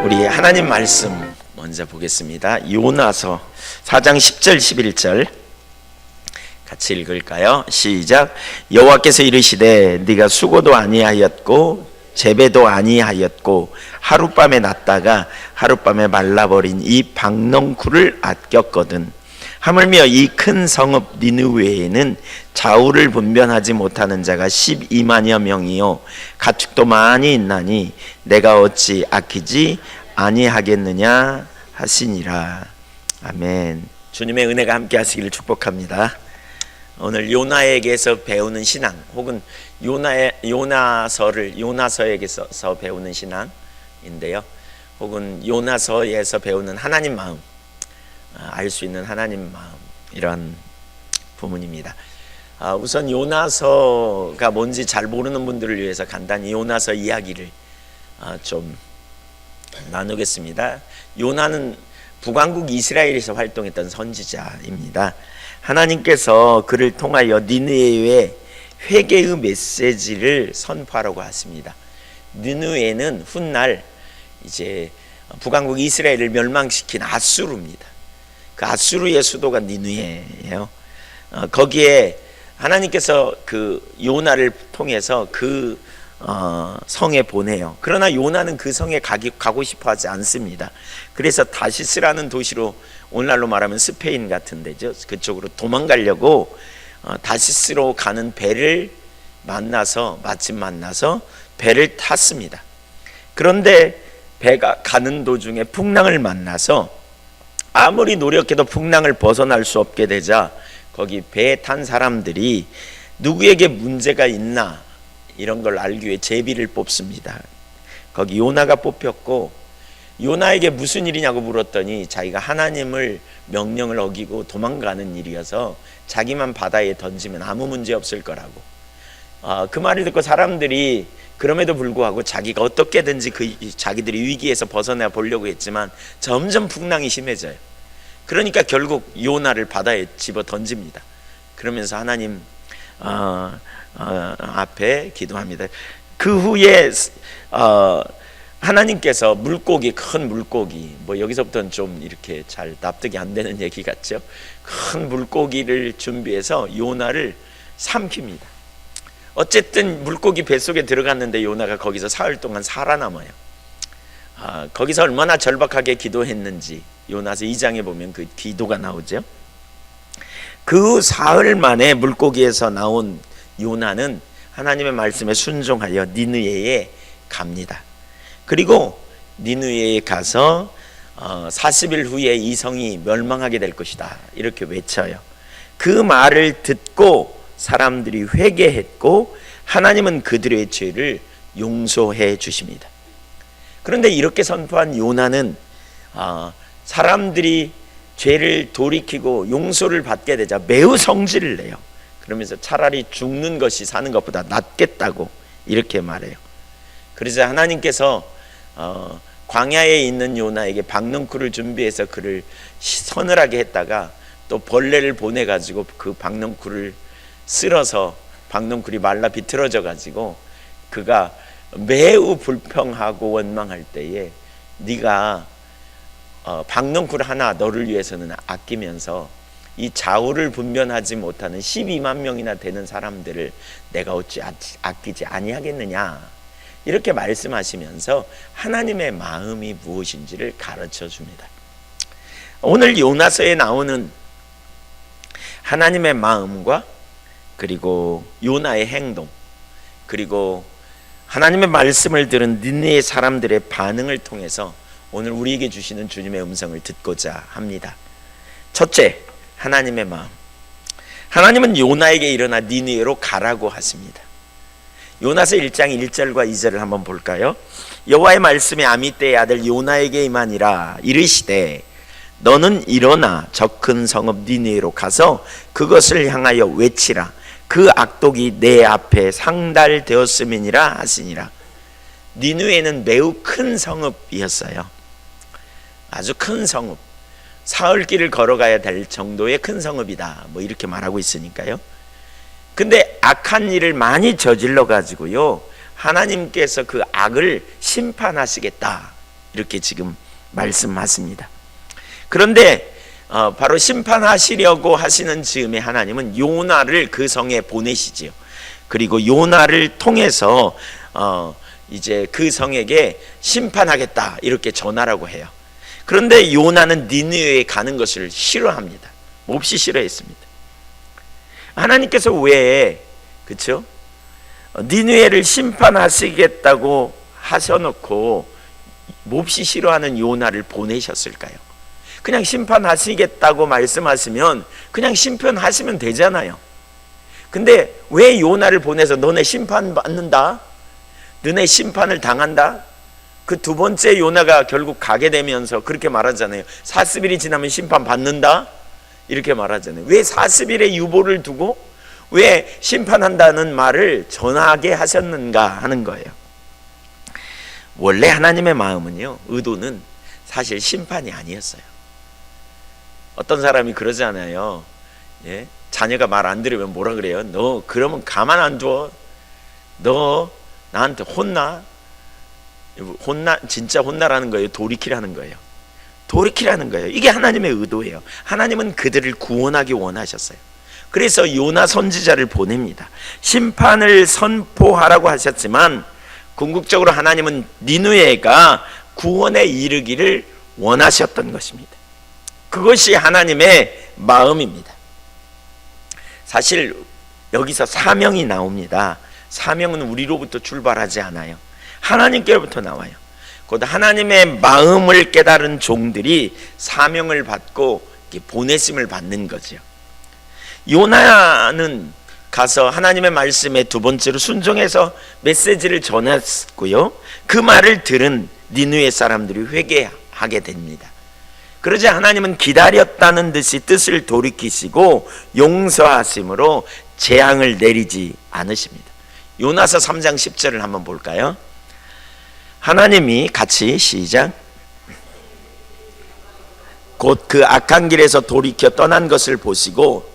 우리 하나님 말씀 먼저 보겠습니다. 요나서 4장 10절 11절 같이 읽을까요? 시작. 여호와께서 이르시되 네가 수고도 아니하였고 재배도 아니하였고 하룻밤에 났다가 하룻밤에 말라버린 이 박넝쿨을 아꼈거든. 하물며 이 큰 성읍 니느웨에는 좌우를 분별하지 못하는 자가 12만여 명이요 가축도 많이 있나니 내가 어찌 아끼지 아니하겠느냐 하시니라. 아멘. 주님의 은혜가 함께 하시기를 축복합니다. 오늘 요나에게서 배우는 신앙, 혹은 요나서에게서 배우는 신앙인데요, 혹은 요나서에서 배우는 하나님 마음, 알 수 있는 하나님 마음, 이런 부문입니다. 우선 요나서가 뭔지 잘 모르는 분들을 위해서 간단히 요나서 이야기를 좀 나누겠습니다. 요나는 북왕국 이스라엘에서 활동했던 선지자입니다. 하나님께서 그를 통하여 니느웨에 회개의 메시지를 선포하라고 하십니다. 니느웨는 훗날 이제 북왕국 이스라엘을 멸망시킨 아수르입니다. 그 아수르의 수도가 니느웨예요. 거기에 하나님께서 그 요나를 통해서 그 성에 보내요. 그러나 요나는 그 성에 가고 싶어 하지 않습니다. 그래서 다시스라는 도시로, 오늘날로 말하면 스페인 같은 데죠, 그쪽으로 도망가려고 다시스로 가는 배를 마침 만나서 배를 탔습니다. 그런데 배가 가는 도중에 풍랑을 만나서 아무리 노력해도 풍랑을 벗어날 수 없게 되자 거기 배에 탄 사람들이 누구에게 문제가 있나 이런 걸 알기 위해 제비를 뽑습니다. 거기 요나가 뽑혔고, 요나에게 무슨 일이냐고 물었더니 자기가 하나님을 명령을 어기고 도망가는 일이어서 자기만 바다에 던지면 아무 문제 없을 거라고. 그 말을 듣고 사람들이 그럼에도 불구하고 자기가 어떻게든지 자기들이 위기에서 벗어나 보려고 했지만 점점 풍랑이 심해져요. 그러니까 결국 요나를 바다에 집어 던집니다. 그러면서 하나님 앞에 기도합니다. 그 후에 하나님께서 큰 물고기, 뭐 여기서부터는 좀 이렇게 잘 납득이 안 되는 얘기 같죠. 큰 물고기를 준비해서 요나를 삼킵니다. 어쨌든 물고기 뱃속에 들어갔는데 요나가 거기서 사흘 동안 살아남아요. 거기서 얼마나 절박하게 기도했는지 요나서 2장에 보면 그 기도가 나오죠. 그 사흘 만에 물고기에서 나온 요나는 하나님의 말씀에 순종하여 니느웨에 갑니다. 그리고 니느웨에 가서 40일 후에 이 성이 멸망하게 될 것이다 이렇게 외쳐요. 그 말을 듣고 사람들이 회개했고 하나님은 그들의 죄를 용서해 주십니다. 그런데 이렇게 선포한 요나는 사람들이 죄를 돌이키고 용서를 받게 되자 매우 성질을 내요. 그러면서 차라리 죽는 것이 사는 것보다 낫겠다고 이렇게 말해요. 그래서 하나님께서 광야에 있는 요나에게 박넝쿨을 준비해서 그를 서늘하게 했다가 또 벌레를 보내가지고 그 박넝쿨을 쓸어서 박넝쿨이 말라 비틀어져 가지고 그가 매우 불평하고 원망할 때에 네가 박넝쿨 하나 너를 위해서는 아끼면서 이 좌우를 분별하지 못하는 12만 명이나 되는 사람들을 내가 어찌 아끼지 아니하겠느냐 이렇게 말씀하시면서 하나님의 마음이 무엇인지를 가르쳐 줍니다. 오늘 요나서에 나오는 하나님의 마음과 그리고 요나의 행동, 그리고 하나님의 말씀을 들은 니느웨 사람들의 반응을 통해서 오늘 우리에게 주시는 주님의 음성을 듣고자 합니다. 첫째, 하나님의 마음. 하나님은 요나에게 일어나 니느웨로 가라고 하십니다. 요나서 1장 1절과 2절을 한번 볼까요? 여호와의 말씀이 아미떼의 아들 요나에게 임하니라. 이르시되 너는 일어나 저 큰 성읍 니느웨로 가서 그것을 향하여 외치라. 그 악독이 내 앞에 상달되었음이니라 하시니라. 니느웨는 매우 큰 성읍이었어요. 아주 큰 성읍, 사흘길을 걸어가야 될 정도의 큰 성읍이다, 뭐 이렇게 말하고 있으니까요. 근데 악한 일을 많이 저질러 가지고요, 하나님께서 그 악을 심판하시겠다 이렇게 지금 말씀하십니다. 그런데 바로 심판하시려고 하시는 즈음에 하나님은 요나를 그 성에 보내시지요. 그리고 요나를 통해서 이제 그 성에게 심판하겠다 이렇게 전하라고 해요. 그런데 요나는 니느웨에 가는 것을 싫어합니다. 몹시 싫어했습니다. 하나님께서 왜 그렇죠? 니느웨를 심판하시겠다고 하셔놓고 몹시 싫어하는 요나를 보내셨을까요? 그냥 심판하시겠다고 말씀하시면 그냥 심판하시면 되잖아요. 근데 왜 요나를 보내서 너네 심판받는다? 너네 심판을 당한다? 그 두 번째 요나가 결국 가게 되면서 그렇게 말하잖아요. 40일이 지나면 심판받는다? 이렇게 말하잖아요. 왜 40일의 유보를 두고 왜 심판한다는 말을 전하게 하셨는가 하는 거예요. 원래 하나님의 마음은요, 의도는 사실 심판이 아니었어요. 어떤 사람이 그러잖아요. 예? 자녀가 말 안 들으면 뭐라 그래요? 너 그러면 가만 안 둬. 너 나한테 혼나. 진짜 혼나라는 거예요? 돌이키라는 거예요? 돌이키라는 거예요. 이게 하나님의 의도예요. 하나님은 그들을 구원하기 원하셨어요. 그래서 요나 선지자를 보냅니다. 심판을 선포하라고 하셨지만 궁극적으로 하나님은 니느웨가 구원에 이르기를 원하셨던 것입니다. 그것이 하나님의 마음입니다. 사실 여기서 사명이 나옵니다. 사명은 우리로부터 출발하지 않아요. 하나님께로부터 나와요. 곧 하나님의 마음을 깨달은 종들이 사명을 받고 보내심을 받는 거죠. 요나는 가서 하나님의 말씀에 두 번째로 순종해서 메시지를 전했고요. 그 말을 들은 니느웨 사람들이 회개하게 됩니다. 그러자 하나님은 기다렸다는 듯이 뜻을 돌이키시고 용서하심으로 재앙을 내리지 않으십니다. 요나서 3장 10절을 한번 볼까요? 하나님이 같이 시작. 곧 그 악한 길에서 돌이켜 떠난 것을 보시고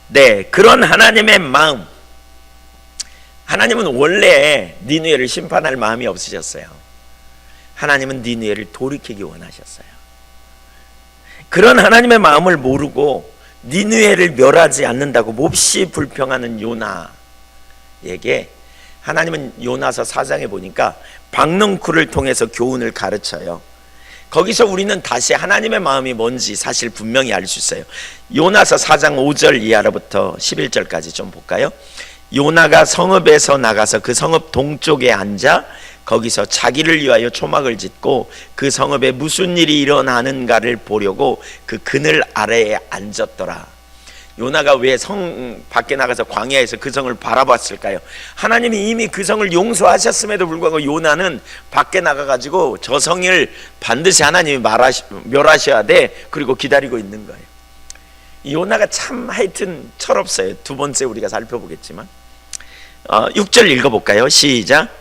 네, 그런 하나님의 마음. 하나님은 원래 니느웨를 심판할 마음이 없으셨어요. 하나님은 니느웨를 돌이키기 원하셨어요. 그런 하나님의 마음을 모르고 니느웨를 멸하지 않는다고 몹시 불평하는 요나에게 하나님은 요나서 4장에 보니까 박넝쿨을 통해서 교훈을 가르쳐요. 거기서 우리는 다시 하나님의 마음이 뭔지 사실 분명히 알 수 있어요. 요나서 4장 5절 이하로부터 11절까지 좀 볼까요? 요나가 성읍에서 나가서 그 성읍 동쪽에 앉아 거기서 자기를 위하여 초막을 짓고 그 성읍에 무슨 일이 일어나는가를 보려고 그 그늘 아래에 앉았더라. 요나가 왜 성 밖에 나가서 광야에서 그 성을 바라봤을까요? 하나님이 이미 그 성을 용서하셨음에도 불구하고 요나는 밖에 나가가지고 저 성을 반드시 하나님이 멸하셔야 돼. 그리고 기다리고 있는 거예요. 요나가 참 하여튼 철없어요. 두 번째 우리가 살펴보겠지만 6절 읽어볼까요? 시작.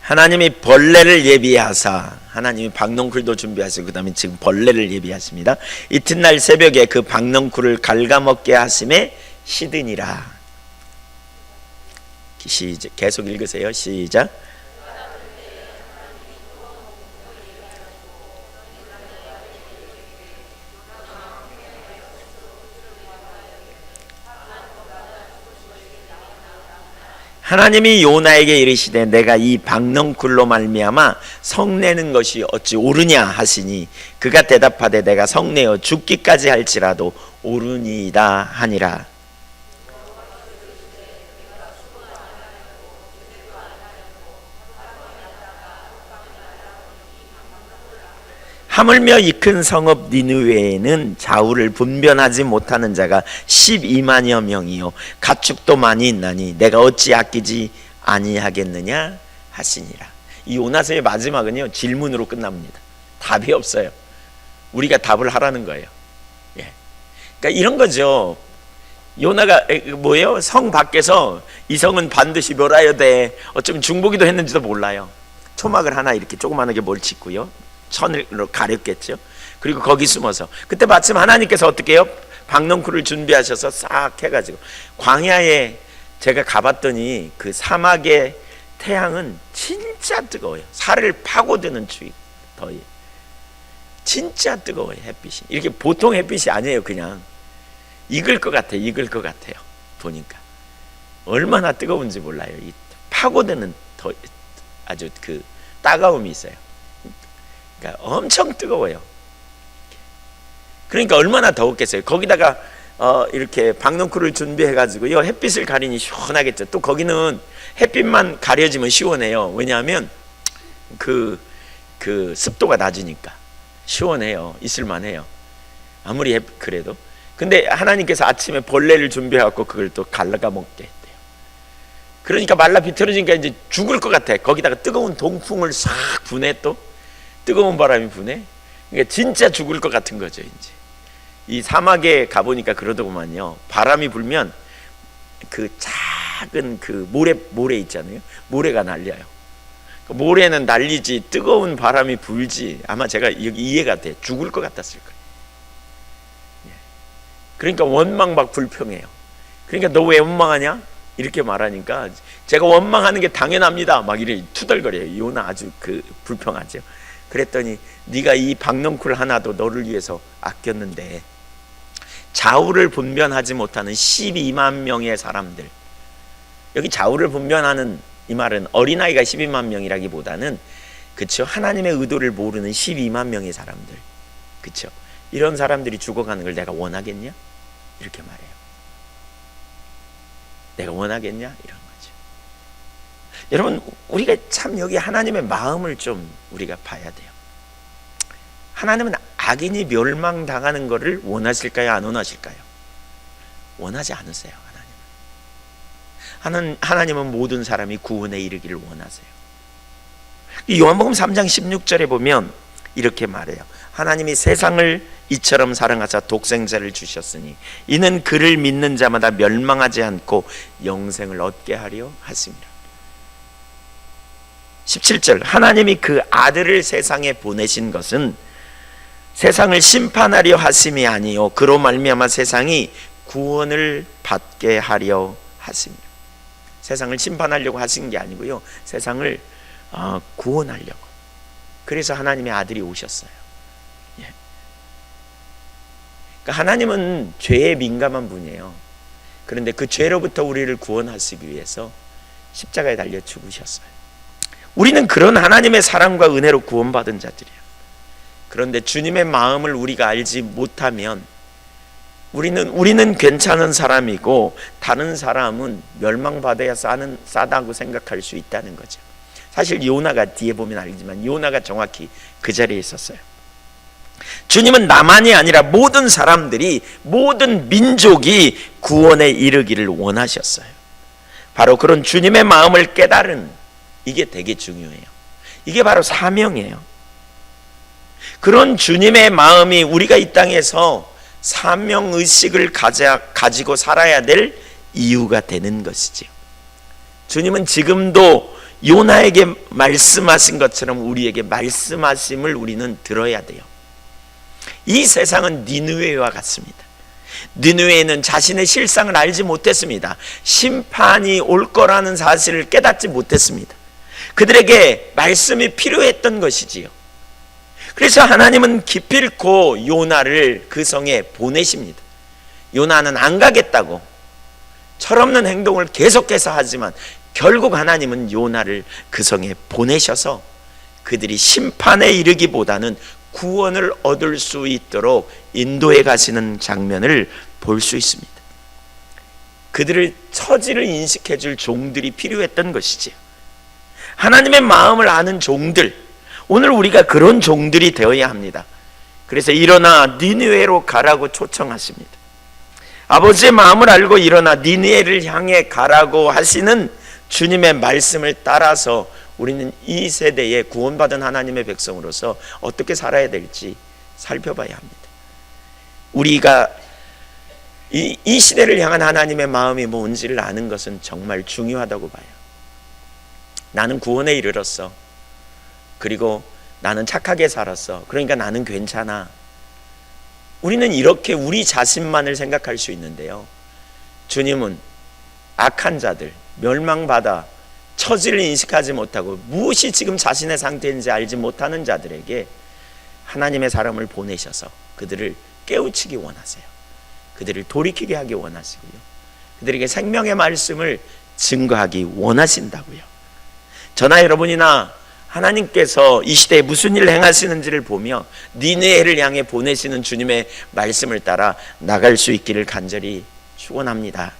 하나님이 벌레를 예비하사, 하나님이 박넝쿨도 준비하시고 그 다음에 지금 벌레를 예비하십니다. 이튿날 새벽에 그 박넝쿨을 갉아먹게 하심에 시드니라. 계속 읽으세요. 시작. 하나님이 요나에게 이르시되 내가 이 박넝쿨로 말미암아 성내는 것이 어찌 옳으냐 하시니 그가 대답하되 내가 성내어 죽기까지 할지라도 옳으니이다 하니라. 하물며 이 큰 성읍 니느웨에는 좌우를 분변하지 못하는 자가 12만여 명이요 가축도 많이 있나니 내가 어찌 아끼지 아니하겠느냐 하시니라. 이 요나서의 마지막은요 질문으로 끝납니다. 답이 없어요. 우리가 답을 하라는 거예요. 예. 그러니까 이런 거죠. 요나가 뭐예요? 성 밖에서 이 성은 반드시 멸하여야 돼. 어쩌면 중보기도 했는지도 몰라요. 초막을 하나 이렇게 조그만하게 뭘 짓고요, 천으로 가렸겠죠. 그리고 거기 숨어서, 그때 마침 하나님께서 어떻게 해요? 박넝쿨을 준비하셔서 싹 해가지고, 광야에 제가 가봤더니 그 사막의 태양은 진짜 뜨거워요. 살을 파고드는 추위, 더위. 진짜 뜨거워요. 햇빛이 이렇게 보통 햇빛이 아니에요. 그냥 익을 것 같아요. 익을 것 같아요. 보니까 얼마나 뜨거운지 몰라요. 이 파고드는 아주 그 따가움이 있어요. 그러니까 엄청 뜨거워요. 그러니까 얼마나 더웠겠어요. 거기다가 이렇게 박넝쿨을 준비해가지고요, 햇빛을 가리니 시원하겠죠. 또 거기는 햇빛만 가려지면 시원해요. 왜냐하면 그 습도가 낮으니까 시원해요. 있을만해요. 아무리 그래도. 근데 하나님께서 아침에 벌레를 준비해갖고 그걸 또 갈라가 먹게 했대요. 그러니까 말라 비틀어지니까 이제 죽을 것 같아. 거기다가 뜨거운 동풍을 싹 부내, 또 뜨거운 바람이 부내. 그러니까 진짜 죽을 것 같은 거죠. 이제 이 사막에 가보니까 그러더구만요. 바람이 불면 그 작은 그 모래 있잖아요. 모래가 날려요. 모래는 날리지 뜨거운 바람이 불지. 아마 제가 여기 이해가 돼. 죽을 것 같았을 거예요. 그러니까 원망 막 불평해요. 그러니까 너 왜 원망하냐? 이렇게 말하니까 제가 원망하는 게 당연합니다. 막 이래 투덜거려요. 요나 아주 불평하죠. 그랬더니 네가 이 박넝쿨 하나도 너를 위해서 아꼈는데 좌우를 분별하지 못하는 12만 명의 사람들. 여기 좌우를 분별하는 이 말은 어린아이가 12만 명이라기보다는, 그쵸, 하나님의 의도를 모르는 12만 명의 사람들, 그쵸, 이런 사람들이 죽어가는 걸 내가 원하겠냐? 이렇게 말해요. 내가 원하겠냐? 이런 거죠. 여러분, 우리가 참 여기 하나님의 마음을 좀 우리가 봐야 돼요. 하나님은 악인이 멸망당하는 것을 원하실까요? 안 원하실까요? 원하지 않으세요. 하나님은 모든 사람이 구원에 이르기를 원하세요. 요한복음 3장 16절에 보면 이렇게 말해요. 하나님이 세상을 이처럼 사랑하사 독생자를 주셨으니 이는 그를 믿는 자마다 멸망하지 않고 영생을 얻게 하려 하심이라. 17절, 하나님이 그 아들을 세상에 보내신 것은 세상을 심판하려 하심이 아니요 그로 말미암아 세상이 구원을 받게 하려 하심이라. 세상을 심판하려고 하신 게 아니고요, 세상을 구원하려고. 그래서 하나님의 아들이 오셨어요. 예. 그러니까 하나님은 죄에 민감한 분이에요. 그런데 그 죄로부터 우리를 구원하시기 위해서 십자가에 달려 죽으셨어요. 우리는 그런 하나님의 사랑과 은혜로 구원받은 자들이에요. 그런데 주님의 마음을 우리가 알지 못하면 우리는 괜찮은 사람이고 다른 사람은 멸망받아야 싸다고 생각할 수 있다는 거죠. 사실 요나가 뒤에 보면 알지만 요나가 정확히 그 자리에 있었어요. 주님은 나만이 아니라 모든 사람들이, 모든 민족이 구원에 이르기를 원하셨어요. 바로 그런 주님의 마음을 깨달은, 이게 되게 중요해요. 이게 바로 사명이에요. 그런 주님의 마음이 우리가 이 땅에서 사명의식을 가지고 살아야 될 이유가 되는 것이지요. 주님은 지금도 요나에게 말씀하신 것처럼 우리에게 말씀하심을 우리는 들어야 돼요. 이 세상은 니느웨와 같습니다. 니느웨는 자신의 실상을 알지 못했습니다. 심판이 올 거라는 사실을 깨닫지 못했습니다. 그들에게 말씀이 필요했던 것이지요. 그래서 하나님은 기필코 요나를 그 성에 보내십니다. 요나는 안 가겠다고 철없는 행동을 계속해서 하지만 결국 하나님은 요나를 그 성에 보내셔서 그들이 심판에 이르기보다는 구원을 얻을 수 있도록 인도해 가시는 장면을 볼 수 있습니다. 그들의 처지를 인식해 줄 종들이 필요했던 것이지요. 하나님의 마음을 아는 종들, 오늘 우리가 그런 종들이 되어야 합니다. 그래서 일어나 니느웨로 가라고 초청하십니다. 아버지의 마음을 알고 일어나 니느웨를 향해 가라고 하시는 주님의 말씀을 따라서 우리는 이 세대에 구원받은 하나님의 백성으로서 어떻게 살아야 될지 살펴봐야 합니다. 우리가 이 시대를 향한 하나님의 마음이 뭔지를 아는 것은 정말 중요하다고 봐요. 나는 구원에 이르렀어. 그리고 나는 착하게 살았어. 그러니까 나는 괜찮아. 우리는 이렇게 우리 자신만을 생각할 수 있는데요, 주님은 악한 자들, 멸망받아 처지를 인식하지 못하고 무엇이 지금 자신의 상태인지 알지 못하는 자들에게 하나님의 사람을 보내셔서 그들을 깨우치기 원하세요. 그들을 돌이키게 하기 원하시고요, 그들에게 생명의 말씀을 증거하기 원하신다고요. 저나 여러분이나 하나님께서 이 시대에 무슨 일을 행하시는지를 보며 니느웨를 향해 보내시는 주님의 말씀을 따라 나갈 수 있기를 간절히 축원합니다.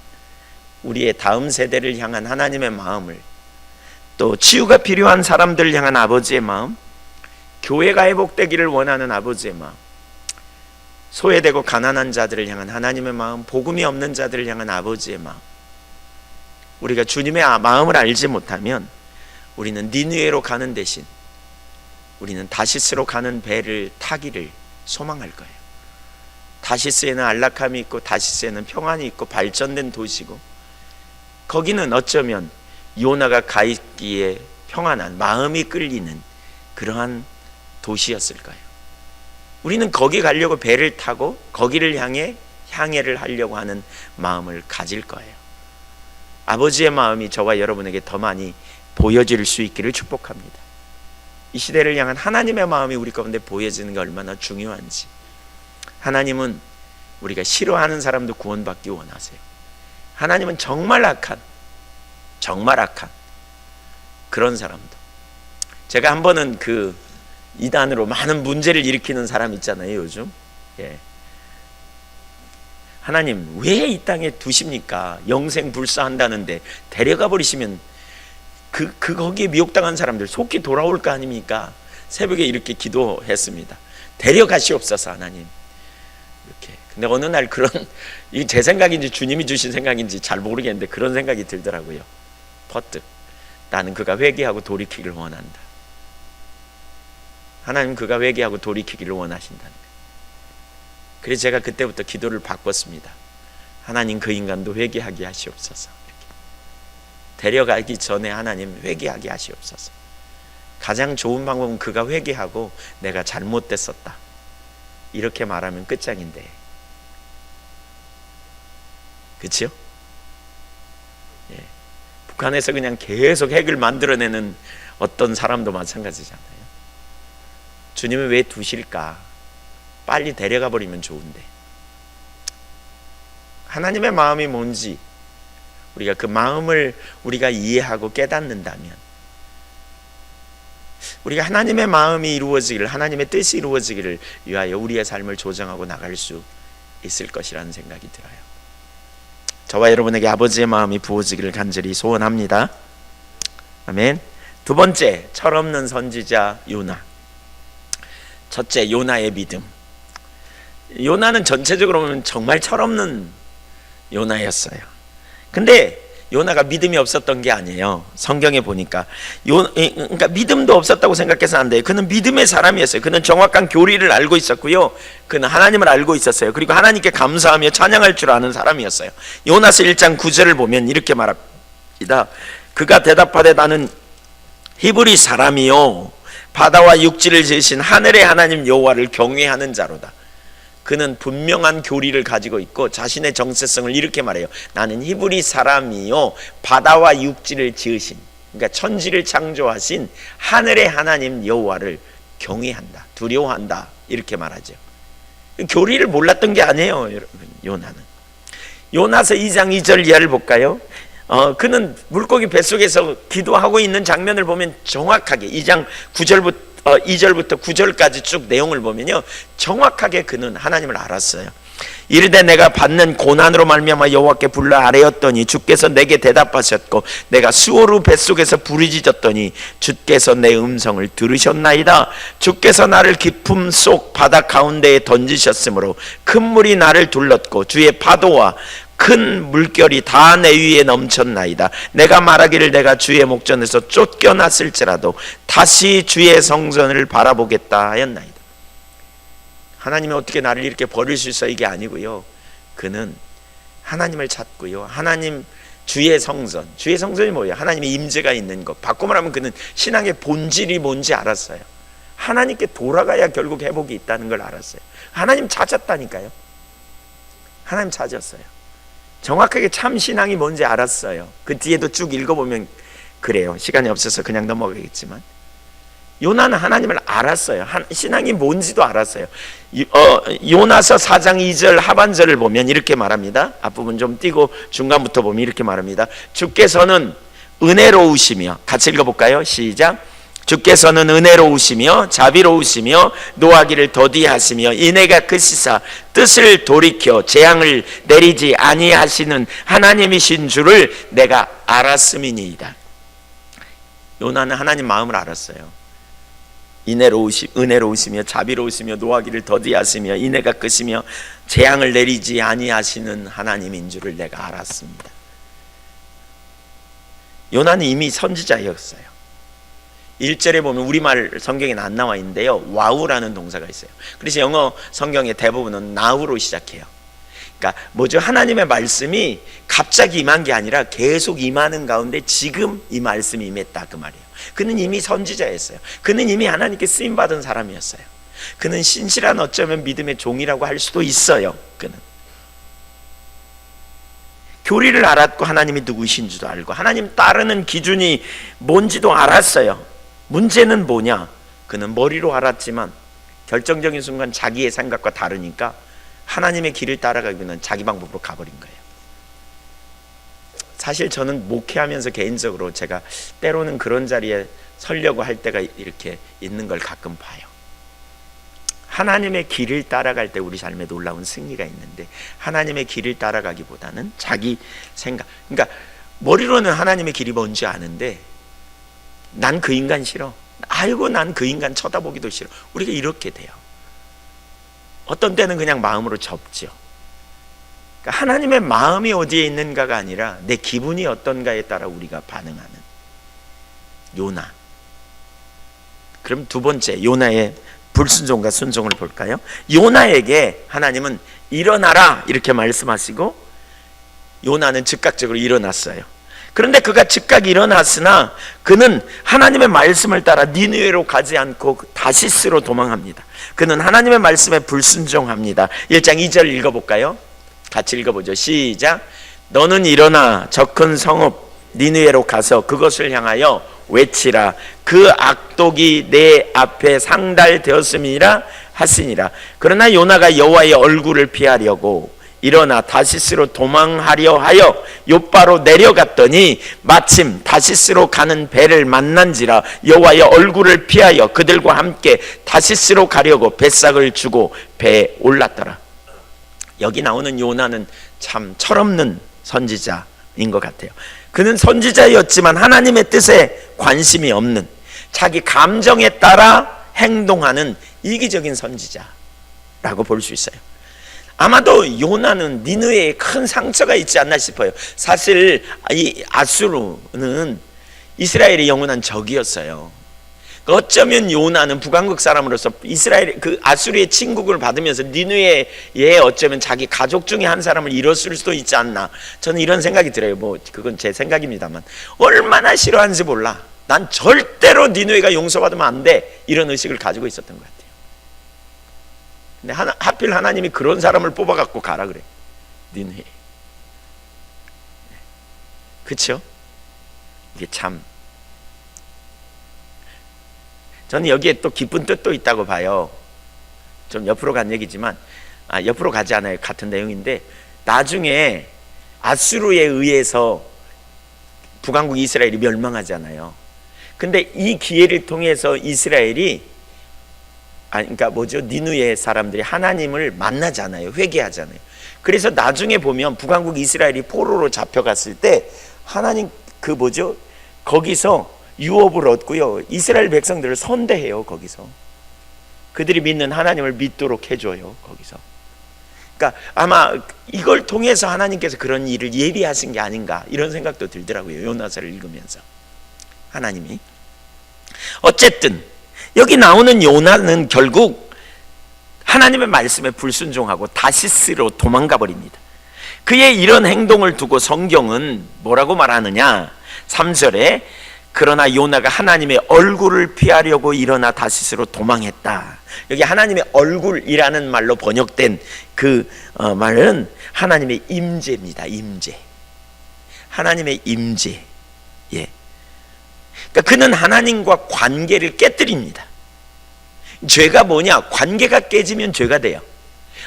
우리의 다음 세대를 향한 하나님의 마음을, 또 치유가 필요한 사람들을 향한 아버지의 마음, 교회가 회복되기를 원하는 아버지의 마음, 소외되고 가난한 자들을 향한 하나님의 마음, 복음이 없는 자들을 향한 아버지의 마음, 우리가 주님의 마음을 알지 못하면 우리는 니느웨로 가는 대신 우리는 다시스로 가는 배를 타기를 소망할 거예요. 다시스에는 안락함이 있고 다시스에는 평안이 있고 발전된 도시고, 거기는 어쩌면 요나가 가 있기에 평안한 마음이 끌리는 그러한 도시였을 거예요. 우리는 거기 가려고 배를 타고 거기를 향해 향해를 하려고 하는 마음을 가질 거예요. 아버지의 마음이 저와 여러분에게 더 많이 보여질 수 있기를 축복합니다. 이 시대를 향한 하나님의 마음이 우리 가운데 보여지는 게 얼마나 중요한지. 하나님은 우리가 싫어하는 사람도 구원받기 원하세요. 하나님은 정말 악한 그런 사람도, 제가 한 번은 그 이단으로 많은 문제를 일으키는 사람 있잖아요, 요즘. 예. 하나님 왜 이 땅에 두십니까? 영생 불사한다는데 데려가 버리시면 거기에 미혹당한 사람들 속히 돌아올 거 아닙니까? 새벽에 이렇게 기도했습니다. 데려가시옵소서 하나님. 이렇게. 근데 어느 날 그런, 이게 제 생각인지 주님이 주신 생각인지 잘 모르겠는데 그런 생각이 들더라고요. 퍼뜩. 나는 그가 회개하고 돌이키기를 원한다. 하나님 그가 회개하고 돌이키기를 원하신다는 거예요. 그래서 제가 그때부터 기도를 바꿨습니다. 하나님 그 인간도 회개하게 하시옵소서. 이렇게. 데려가기 전에 하나님 회개하게 하시옵소서. 가장 좋은 방법은 그가 회개하고 내가 잘못됐었다 이렇게 말하면 끝장인데, 그렇죠? 예. 북한에서 그냥 계속 핵을 만들어내는 어떤 사람도 마찬가지잖아요. 주님은 왜 두실까? 빨리 데려가 버리면 좋은데. 하나님의 마음이 뭔지 우리가 그 마음을 우리가 이해하고 깨닫는다면, 우리가 하나님의 마음이 이루어지기를, 하나님의 뜻이 이루어지기를 위하여 우리의 삶을 조정하고 나갈 수 있을 것이라는 생각이 들어요. 저와 여러분에게 아버지의 마음이 부어지기를 간절히 소원합니다. 아멘. 두 번째, 철없는 선지자 요나. 첫째, 요나의 믿음. 요나는 전체적으로 보면 정말 철없는 요나였어요. 근데 요나가 믿음이 없었던 게 아니에요. 성경에 보니까 그러니까 믿음도 없었다고 생각해서는 안 돼요. 그는 믿음의 사람이었어요. 그는 정확한 교리를 알고 있었고요, 그는 하나님을 알고 있었어요. 그리고 하나님께 감사하며 찬양할 줄 아는 사람이었어요. 요나서 1장 9절을 보면 이렇게 말합니다. 그가 대답하되 나는 히브리 사람이요 바다와 육지를 지으신 하늘의 하나님 여호와를 경외하는 자로다. 그는 분명한 교리를 가지고 있고 자신의 정체성을 이렇게 말해요. 나는 히브리 사람이요 바다와 육지를 지으신, 그러니까 천지를 창조하신 하늘의 하나님 여호와를 경외한다, 두려워한다, 이렇게 말하죠. 교리를 몰랐던 게 아니에요, 여러분. 요나는. 요나서 2장 2절 이하를 볼까요? 그는 물고기 뱃속에서 기도하고 있는 장면을 보면 정확하게 2장 2절부터 9절까지 쭉 내용을 보면요, 정확하게 그는 하나님을 알았어요. 이르되 내가 받는 고난으로 말미암아 여호와께 불러 아뢰었더니 주께서 내게 대답하셨고 내가 수오르 뱃속에서 부르짖었더니 주께서 내 음성을 들으셨나이다. 주께서 나를 깊음 속 바다 가운데에 던지셨으므로 큰 물이 나를 둘렀고 주의 파도와 큰 물결이 다 내 위에 넘쳤나이다. 내가 말하기를 내가 주의 목전에서 쫓겨났을지라도 다시 주의 성전을 바라보겠다 하였나이다. 하나님이 어떻게 나를 이렇게 버릴 수 있어? 이게 아니고요, 그는 하나님을 찾고요. 하나님 주의 성전, 주의 성전이 뭐예요? 하나님의 임재가 있는 것. 바꿔 말하면 그는 신앙의 본질이 뭔지 알았어요. 하나님께 돌아가야 결국 회복이 있다는 걸 알았어요. 하나님 찾았다니까요. 하나님 찾았어요. 정확하게 참 신앙이 뭔지 알았어요. 그 뒤에도 쭉 읽어보면 그래요. 시간이 없어서 그냥 넘어가겠지만 요나는 하나님을 알았어요. 신앙이 뭔지도 알았어요. 요나서 4장 2절 하반절을 보면 이렇게 말합니다. 앞부분 좀 띄고 중간부터 보면 이렇게 말합니다. 주께서는 은혜로우시며, 같이 읽어볼까요? 시작. 주께서는 은혜로우시며 자비로우시며 노하기를 더디하시며 인애가 크시사 뜻을 돌이켜 재앙을 내리지 아니하시는 하나님이신 줄을 내가 알았음이니이다. 요나는 하나님 마음을 알았어요. 은혜로우시며 자비로우시며 노하기를 더디하시며 인애가 크시며 재앙을 내리지 아니하시는 하나님인 줄을 내가 알았습니다. 요나는 이미 선지자였어요. 1절에 보면 우리말 성경에는 안 나와 있는데요, 와우라는 동사가 있어요. 그래서 영어 성경의 대부분은 now로 시작해요. 그러니까 뭐죠? 하나님의 말씀이 갑자기 임한 게 아니라 계속 임하는 가운데 지금 이 말씀이 임했다, 그 말이에요. 그는 이미 선지자였어요. 그는 이미 하나님께 쓰임받은 사람이었어요. 그는 신실한 어쩌면 믿음의 종이라고 할 수도 있어요. 그는 교리를 알았고 하나님이 누구신 줄도 알고 하나님 따르는 기준이 뭔지도 알았어요. 문제는 뭐냐? 그는 머리로 알았지만 결정적인 순간 자기의 생각과 다르니까 하나님의 길을 따라가기는 자기 방법으로 가버린 거예요. 사실 저는 목회하면서 개인적으로 제가 때로는 그런 자리에 서려고 할 때가 이렇게 있는 걸 가끔 봐요. 하나님의 길을 따라갈 때 우리 삶에 놀라운 승리가 있는데 하나님의 길을 따라가기보다는 자기 생각, 그러니까 머리로는 하나님의 길이 뭔지 아는데 난 그 인간 싫어, 아이고 난 그 인간 쳐다보기도 싫어. 우리가 이렇게 돼요. 어떤 때는 그냥 마음으로 접죠. 그러니까 하나님의 마음이 어디에 있는가가 아니라 내 기분이 어떤가에 따라 우리가 반응하는 요나. 그럼 두 번째 요나의 불순종과 순종을 볼까요? 요나에게 하나님은 일어나라 이렇게 말씀하시고 요나는 즉각적으로 일어났어요. 그런데 그가 즉각 일어났으나 그는 하나님의 말씀을 따라 니느웨로 가지 않고 다시스로 도망합니다. 그는 하나님의 말씀에 불순종합니다. 1장 2절 읽어볼까요? 같이 읽어보죠. 시작. 너는 일어나 저 큰 성읍 니느웨로 가서 그것을 향하여 외치라. 그 악독이 내 앞에 상달되었음이라 하시니라. 그러나 요나가 여호와의 얼굴을 피하려고 일어나 다시스로 도망하려 하여 욥바로 내려갔더니 마침 다시스로 가는 배를 만난지라. 여호와의 얼굴을 피하여 그들과 함께 다시스로 가려고 뱃삭을 주고 배에 올랐더라. 여기 나오는 요나는 참 철없는 선지자인 것 같아요. 그는 선지자였지만 하나님의 뜻에 관심이 없는, 자기 감정에 따라 행동하는 이기적인 선지자라고 볼 수 있어요. 아마도 요나는 니느웨에 큰 상처가 있지 않나 싶어요. 사실 이 아수르는 이스라엘의 영원한 적이었어요. 어쩌면 요나는 북왕국 사람으로서 이스라엘 그 아수르의 침국을 받으면서 니느웨에 어쩌면 자기 가족 중에 한 사람을 잃었을 수도 있지 않나, 저는 이런 생각이 들어요. 뭐 그건 제 생각입니다만 얼마나 싫어하는지 몰라. 난 절대로 니느웨가 용서받으면 안 돼, 이런 의식을 가지고 있었던 것 같아요. 근데 하필 하나님이 그런 사람을 뽑아갖고 가라 그래, 니느웨. 그렇죠? 이게 참, 저는 여기에 또 깊은 뜻도 있다고 봐요. 좀 옆으로 간 얘기지만, 옆으로 가지 않아요. 같은 내용인데, 나중에 아수르에 의해서 북왕국 이스라엘이 멸망하잖아요. 근데 이 기회를 통해서 이스라엘이, 그러니까 뭐죠? 니느웨 사람들이 하나님을 만나잖아요. 회개하잖아요. 그래서 나중에 보면 북왕국 이스라엘이 포로로 잡혀갔을 때 하나님 그 뭐죠? 거기서 유업을 얻고요, 이스라엘 백성들을 선대해요. 거기서 그들이 믿는 하나님을 믿도록 해줘요. 거기서. 그러니까 아마 이걸 통해서 하나님께서 그런 일을 예비하신 게 아닌가, 이런 생각도 들더라고요. 요나서를 읽으면서. 하나님이 어쨌든 여기 나오는 요나는 결국 하나님의 말씀에 불순종하고 다시스로 도망가 버립니다. 그의 이런 행동을 두고 성경은 뭐라고 말하느냐? 3절에 그러나 요나가 하나님의 얼굴을 피하려고 일어나 다시스로 도망했다. 여기 하나님의 얼굴이라는 말로 번역된 그 말은 하나님의 임재입니다. 임재. 하나님의 임재. 예. 그러니까 그는 하나님과 관계를 깨뜨립니다. 죄가 뭐냐? 관계가 깨지면 죄가 돼요.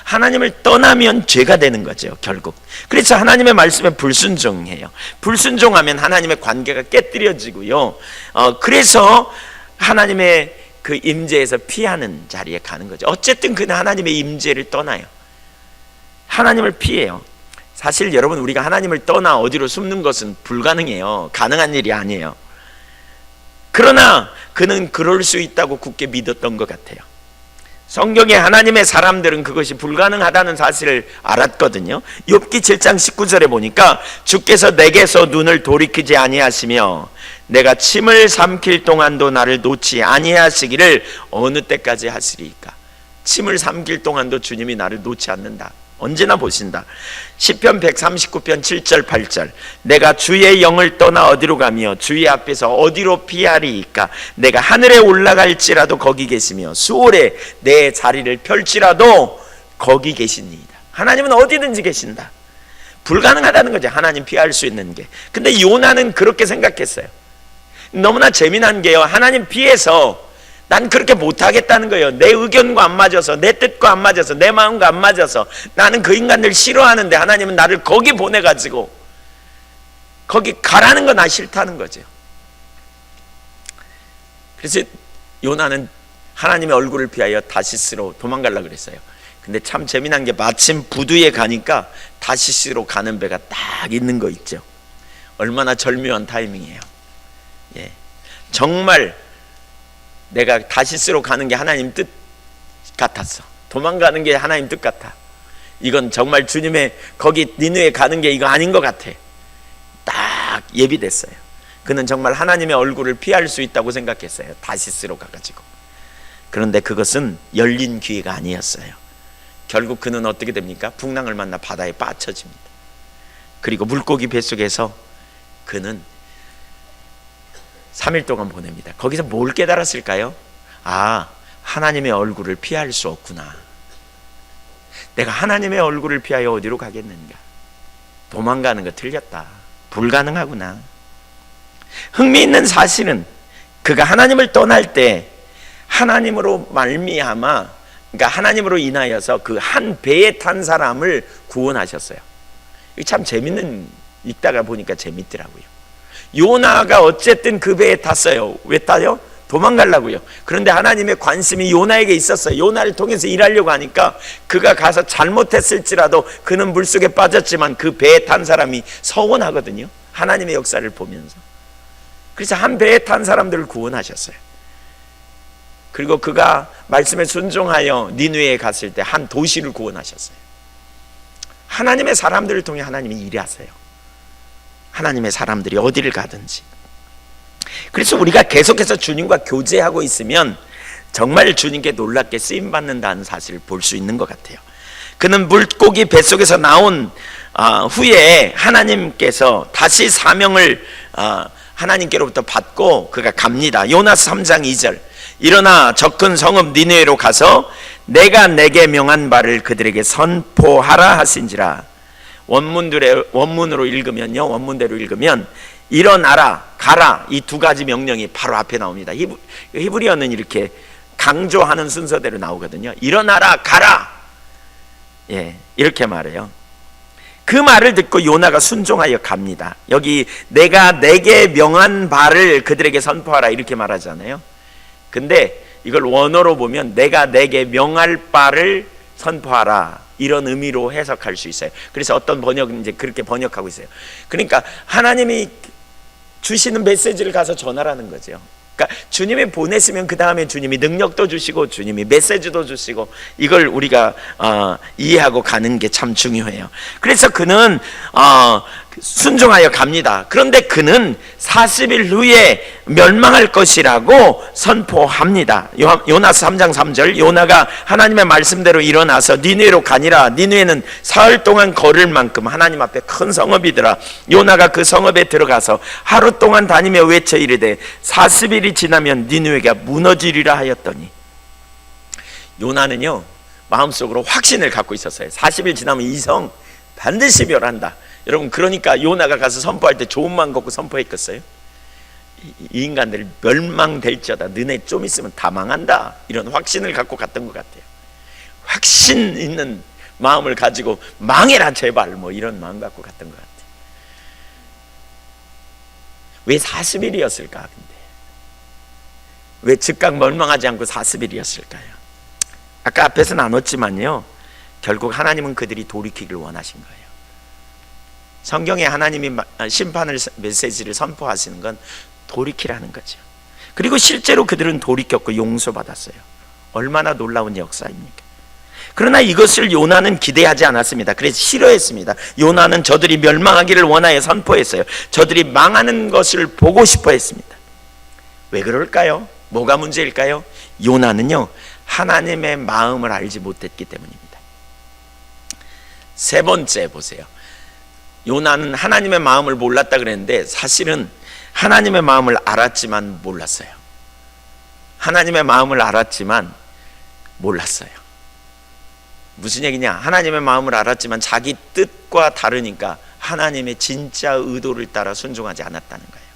하나님을 떠나면 죄가 되는 거죠, 결국. 그래서 하나님의 말씀에 불순종해요. 불순종하면 하나님의 관계가 깨뜨려지고요. 그래서 하나님의 그 임재에서 피하는 자리에 가는 거죠. 어쨌든 그는 하나님의 임재를 떠나요. 하나님을 피해요. 사실 여러분, 우리가 하나님을 떠나 어디로 숨는 것은 불가능해요. 가능한 일이 아니에요. 그러나 그는 그럴 수 있다고 굳게 믿었던 것 같아요. 성경에 하나님의 사람들은 그것이 불가능하다는 사실을 알았거든요. 욥기 7장 19절에 보니까 주께서 내게서 눈을 돌이키지 아니하시며 내가 침을 삼킬 동안도 나를 놓지 아니하시기를 어느 때까지 하시리까? 침을 삼킬 동안도 주님이 나를 놓지 않는다. 언제나 보신다. 시편 139편 7절 8절 내가 주의 영을 떠나 어디로 가며 주의 앞에서 어디로 피하리이까? 내가 하늘에 올라갈지라도 거기 계시며 수월에 내 자리를 펼치라도 거기 계시니이다. 하나님은 어디든지 계신다. 불가능하다는 거죠, 하나님 피할 수 있는 게. 근데 요나는 그렇게 생각했어요. 너무나 재미난 게요, 하나님 피해서 난 그렇게 못하겠다는 거예요. 내 의견과 안 맞아서, 내 뜻과 안 맞아서, 내 마음과 안 맞아서 나는 그 인간들 싫어하는데 하나님은 나를 거기 보내가지고 거기 가라는 거 나 싫다는 거죠. 그래서 요나는 하나님의 얼굴을 피하여 다시스로 도망가려고 그랬어요. 근데 참 재미난 게 마침 부두에 가니까 다시스로 가는 배가 딱 있는 거 있죠. 얼마나 절묘한 타이밍이에요. 예. 정말 내가 다시스로 가는 게 하나님 뜻 같았어. 도망가는 게 하나님 뜻 같아. 이건 정말 주님의 거기 니느웨 가는 게 이거 아닌 것 같아. 딱 예비됐어요. 그는 정말 하나님의 얼굴을 피할 수 있다고 생각했어요. 다시스로 가가지고. 그런데 그것은 열린 기회가 아니었어요. 결국 그는 어떻게 됩니까? 풍랑을 만나 바다에 빠쳐집니다. 그리고 물고기 뱃속에서 그는 3일 동안 보냅니다. 거기서 뭘 깨달았을까요? 아, 하나님의 얼굴을 피할 수 없구나. 내가 하나님의 얼굴을 피하여 어디로 가겠는가? 도망가는 거 틀렸다. 불가능하구나. 흥미있는 사실은 그가 하나님을 떠날 때 하나님으로 말미암아, 그러니까 하나님으로 인하여서 그 한 배에 탄 사람을 구원하셨어요. 이게 참 재밌는, 읽다가 보니까 재밌더라고요. 요나가 어쨌든 그 배에 탔어요. 왜 타요? 도망가려고요. 그런데 하나님의 관심이 요나에게 있었어요. 요나를 통해서 일하려고 하니까 그가 가서 잘못했을지라도 그는 물속에 빠졌지만 그 배에 탄 사람이 서원하거든요. 하나님의 역사를 보면서. 그래서 한 배에 탄 사람들을 구원하셨어요. 그리고 그가 말씀에 순종하여 니느웨에 갔을 때 한 도시를 구원하셨어요. 하나님의 사람들을 통해 하나님이 일하세요. 하나님의 사람들이 어디를 가든지. 그래서 우리가 계속해서 주님과 교제하고 있으면 정말 주님께 놀랍게 쓰임받는다는 사실을 볼 수 있는 것 같아요. 그는 물고기 뱃속에서 나온 후에 하나님께서 다시 사명을 하나님께로부터 받고 그가 갑니다. 요나서 3장 2절 일어나 저 큰 성읍 니느웨로 가서 내가 내게 명한 바를 그들에게 선포하라 하신지라. 원문으로 읽으면요, 원문대로 읽으면 일어나라, 가라, 이 두 가지 명령이 바로 앞에 나옵니다. 히브리어는 이렇게 강조하는 순서대로 나오거든요. 일어나라, 가라, 예, 이렇게 말해요. 그 말을 듣고 요나가 순종하여 갑니다. 여기 내가 내게 명한 바를 그들에게 선포하라 이렇게 말하잖아요. 근데 이걸 원어로 보면 내가 내게 명할 바를 선포하라 이런 의미로 해석할 수 있어요. 그래서 어떤 번역은 이제 그렇게 번역하고 있어요. 그러니까 하나님이 주시는 메시지를 가서 전하라는 거죠. 그러니까 주님이 보냈으면 그 다음에 주님이 능력도 주시고 주님이 메시지도 주시고 이걸 우리가 이해하고 가는 게 참 중요해요. 그래서 그는 순종하여 갑니다. 그런데 그는 40일 후에 멸망할 것이라고 선포합니다. 요나서 3장 3절, 요나가 하나님의 말씀대로 일어나서 니느웨로 가니라. 니느웨는 사흘 동안 걸을 만큼 하나님 앞에 큰 성읍이더라. 요나가 그 성읍에 들어가서 하루 동안 다니며 외쳐 이르되 40일이 지나면 니느웨가 무너지리라 하였더니, 요나는요 마음속으로 확신을 갖고 있었어요. 40일 지나면 이 성 반드시 멸한다. 여러분, 그러니까 요나가 가서 선포할 때 좋은 마음 갖고 선포했겠어요? 이 인간들 멸망될지어다. 너네 좀 있으면 다 망한다. 이런 확신을 갖고 갔던 것 같아요. 확신 있는 마음을 가지고 망해라 제발, 뭐 이런 마음 갖고 갔던 것 같아요. 왜 40일이었을까? 근데 왜 즉각 멸망하지 않고 40일이었을까요? 아까 앞에서 나눴지만요, 결국 하나님은 그들이 돌이키기를 원하신 거예요. 성경에 하나님이 심판을, 메시지를 선포하시는 건 돌이키라는 거죠. 그리고 실제로 그들은 돌이켰고 용서받았어요. 얼마나 놀라운 역사입니까? 그러나 이것을 요나는 기대하지 않았습니다. 그래서 싫어했습니다. 요나는 저들이 멸망하기를 원하여 선포했어요. 저들이 망하는 것을 보고 싶어 했습니다. 왜 그럴까요? 뭐가 문제일까요? 요나는요 하나님의 마음을 알지 못했기 때문입니다. 세 번째 보세요. 요나는 하나님의 마음을 몰랐다 그랬는데 사실은 하나님의 마음을 알았지만 몰랐어요. 하나님의 마음을 알았지만 몰랐어요. 무슨 얘기냐? 하나님의 마음을 알았지만 자기 뜻과 다르니까 하나님의 진짜 의도를 따라 순종하지 않았다는 거예요.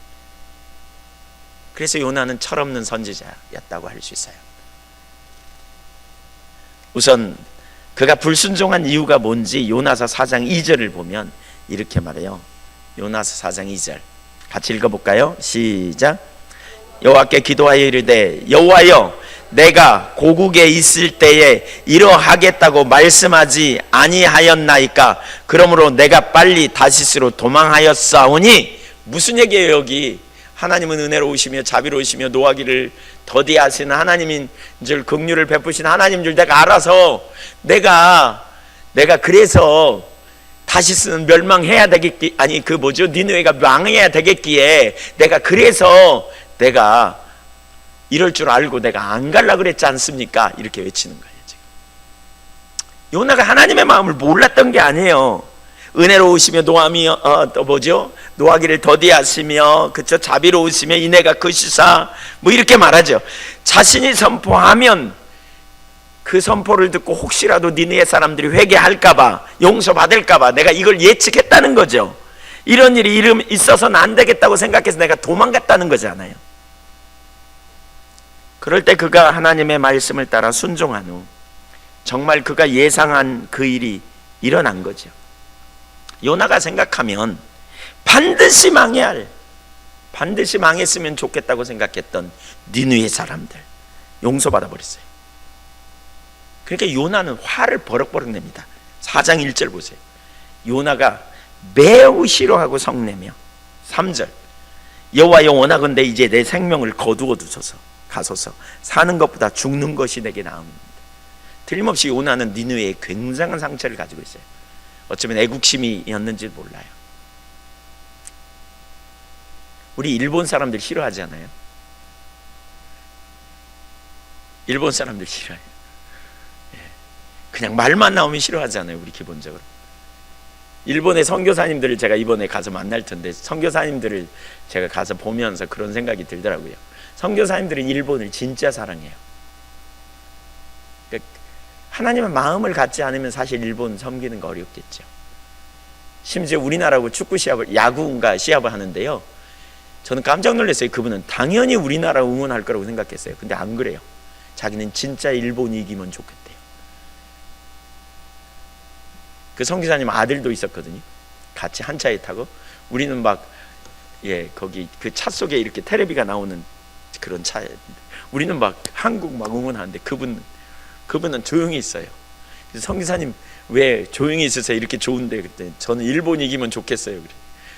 그래서 요나는 철없는 선지자였다고 할 수 있어요. 우선 그가 불순종한 이유가 뭔지 요나서 4장 2절을 보면 이렇게 말해요. 요나서 4장 2절 같이 읽어볼까요? 시작. 여호와께 기도하여 이르되 여호와여, 내가 고국에 있을 때에 이러하겠다고 말씀하지 아니하였나이까? 그러므로 내가 빨리 다시스로 도망하였사오니. 무슨 얘기예요? 여기 하나님은 은혜로우시며 자비로우시며 노하기를 더디하시는 하나님인 줄, 긍휼을 베푸신 하나님인 줄 내가 알아서 내가 그래서 다시스는 멸망해야 되겠기, 아니 그 뭐죠? 니느웨가 망해야 되겠기에 내가 이럴 줄 알고 내가 안 갈라 그랬지 않습니까? 이렇게 외치는 거예요. 지금 요나가 하나님의 마음을 몰랐던 게 아니에요. 은혜로우시며 노하기를 더디하시며, 그쵸? 자비로우시며 인애가 크시사, 뭐 이렇게 말하죠. 자신이 선포하면 그 선포를 듣고 혹시라도 니느웨 사람들이 회개할까봐, 용서받을까봐 내가 이걸 예측했다는 거죠. 이런 일이 있어서는 안 되겠다고 생각해서 내가 도망갔다는 거잖아요. 그럴 때 그가 하나님의 말씀을 따라 순종한 후 정말 그가 예상한 그 일이 일어난 거죠. 요나가 생각하면 반드시 망했으면 좋겠다고 생각했던 니느웨 사람들 용서받아 버렸어요. 그러니까 요나는 화를 버럭버럭 냅니다. 4장 1절 보세요. 요나가 매우 싫어하고 성내며 3절 여호와여, 원하건대 이제 내 생명을 거두어 두소서. 가소서. 사는 것보다 죽는 것이 내게 나옵니다. 틀림없이 요나는 니느웨에 굉장한 상처를 가지고 있어요. 어쩌면 애국심이었는지 몰라요. 우리 일본 사람들 싫어하지 않아요? 일본 사람들 싫어해요. 그냥 말만 나오면 싫어하잖아요. 우리 기본적으로. 일본의 선교사님들을 제가 이번에 가서 만날 텐데, 선교사님들을 제가 가서 보면서 그런 생각이 들더라고요. 선교사님들은 일본을 진짜 사랑해요. 그러니까 하나님의 마음을 갖지 않으면 사실 일본 섬기는 거 어렵겠죠. 심지어 우리나라하고 축구 시합을, 야구인가 시합을 하는데요, 저는 깜짝 놀랐어요. 그분은 당연히 우리나라 응원할 거라고 생각했어요. 근데 안 그래요. 자기는 진짜 일본이 이기면 좋겠대요. 그 선교사님 아들도 있었거든요. 같이 한 차에 타고. 우리는 막 거기 그 차 속에 이렇게 테레비가 나오는 그런 차에, 우리는 막 한국 막 응원하는데 그분은 조용히 있어요. 그래서 선교사님 왜 조용히 있으세요? 이렇게 좋은데. 그랬더니 저는 일본이 이기면 좋겠어요. 그래.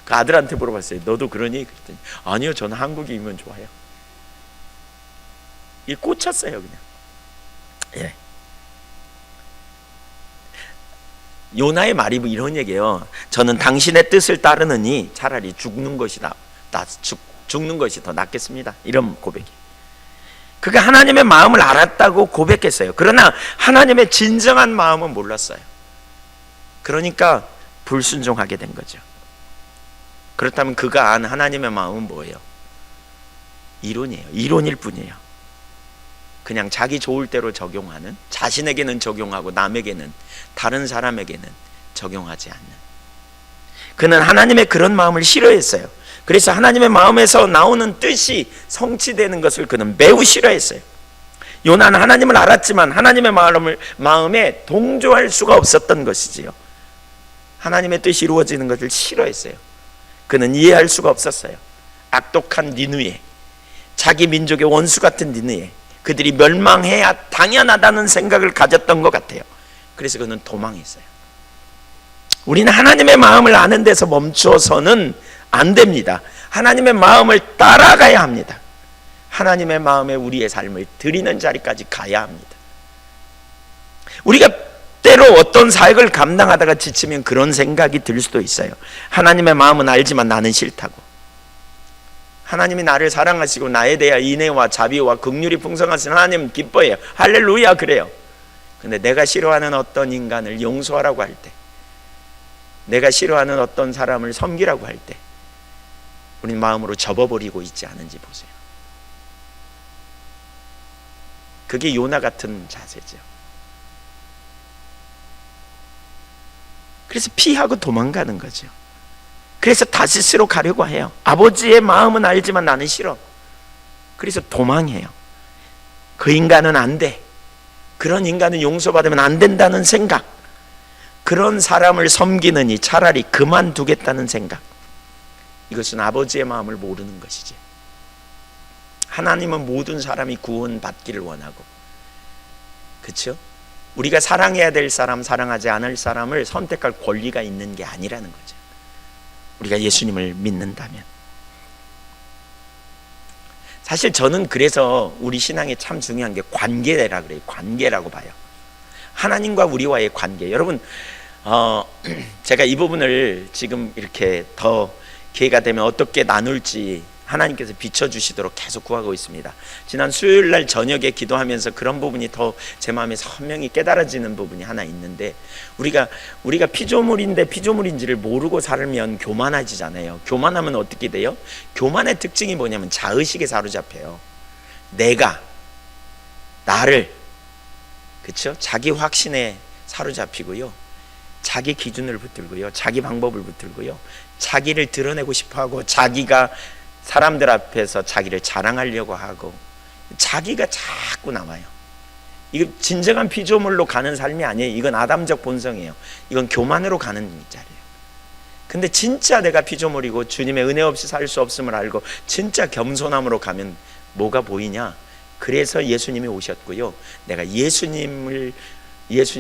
그 아들한테 물어봤어요. 너도 그러니? 그랬더니 아니요, 저는 한국이 이기면 좋아요. 이 꽂혔어요 그냥. 요나의 말이 뭐 이런 얘기예요. 저는 당신의 뜻을 따르느니 차라리 죽는 것이 죽는 것이 더 낫겠습니다. 이런 고백이. 그가 하나님의 마음을 알았다고 고백했어요. 그러나 하나님의 진정한 마음은 몰랐어요. 그러니까 불순종하게 된 거죠. 그렇다면 그가 안 하나님의 마음은 뭐예요? 이론이에요. 이론일 뿐이에요. 그냥 자기 좋을 대로 적용하는, 자신에게는 적용하고 남에게는, 다른 사람에게는 적용하지 않는. 그는 하나님의 그런 마음을 싫어했어요. 그래서 하나님의 마음에서 나오는 뜻이 성취되는 것을 그는 매우 싫어했어요. 요나는 하나님을 알았지만 하나님의 마음에 동조할 수가 없었던 것이지요. 하나님의 뜻이 이루어지는 것을 싫어했어요. 그는 이해할 수가 없었어요. 악독한 니느웨, 자기 민족의 원수 같은 니느웨, 그들이 멸망해야 당연하다는 생각을 가졌던 것 같아요. 그래서 그는 도망했어요. 우리는 하나님의 마음을 아는 데서 멈춰서는 안 됩니다. 하나님의 마음을 따라가야 합니다. 하나님의 마음에 우리의 삶을 드리는 자리까지 가야 합니다. 우리가 때로 어떤 사역을 감당하다가 지치면 그런 생각이 들 수도 있어요. 하나님의 마음은 알지만 나는 싫다고. 하나님이 나를 사랑하시고 나에 대한 인애와 자비와 긍휼이 풍성하신 하나님은 기뻐해요. 할렐루야, 그래요. 근데 내가 싫어하는 어떤 인간을 용서하라고 할 때, 내가 싫어하는 어떤 사람을 섬기라고 할 때 우리 마음으로 접어버리고 있지 않은지 보세요. 그게 요나 같은 자세죠. 그래서 피하고 도망가는 거죠. 그래서 다시스로 가려고 해요. 아버지의 마음은 알지만 나는 싫어. 그래서 도망해요. 그 인간은 안 돼. 그런 인간은 용서받으면 안 된다는 생각. 그런 사람을 섬기느니 차라리 그만두겠다는 생각. 이것은 아버지의 마음을 모르는 것이지. 하나님은 모든 사람이 구원받기를 원하고, 그렇죠? 우리가 사랑해야 될 사람, 사랑하지 않을 사람을 선택할 권리가 있는 게 아니라는 거죠. 우리가 예수님을 믿는다면. 사실 저는 그래서 우리 신앙에 참 중요한 게 관계라 그래요. 관계라고 봐요. 하나님과 우리와의 관계. 여러분, 제가 이 부분을 지금 이렇게 더 기회가 되면 어떻게 나눌지 하나님께서 비춰주시도록 계속 구하고 있습니다. 지난 수요일 날 저녁에 기도하면서 그런 부분이 더 제 마음에 선명히 깨달아지는 부분이 하나 있는데, 우리가 피조물인데 피조물인지를 모르고 살면 교만해지잖아요. 교만하면 어떻게 돼요? 교만의 특징이 뭐냐면 자의식에 사로잡혀요. 나를, 그렇죠? 자기 확신에 사로잡히고요, 자기 기준을 붙들고요, 자기 방법을 붙들고요, 자기를 드러내고 싶어하고, 자기가 사람들 앞에서 자기를 자랑하려고 하고, 자기가 자꾸 나와요. 이거 진정한 피조물로 가는 삶이 아니에요. 이건 아담적 본성이에요. 이건 교만으로 가는 자리예요. 근데 진짜 내가 피조물이고 주님의 은혜 없이 살 수 없음을 알고 진짜 겸손함으로 가면 뭐가 보이냐? 그래서 예수님이 오셨고요, 내가 예수님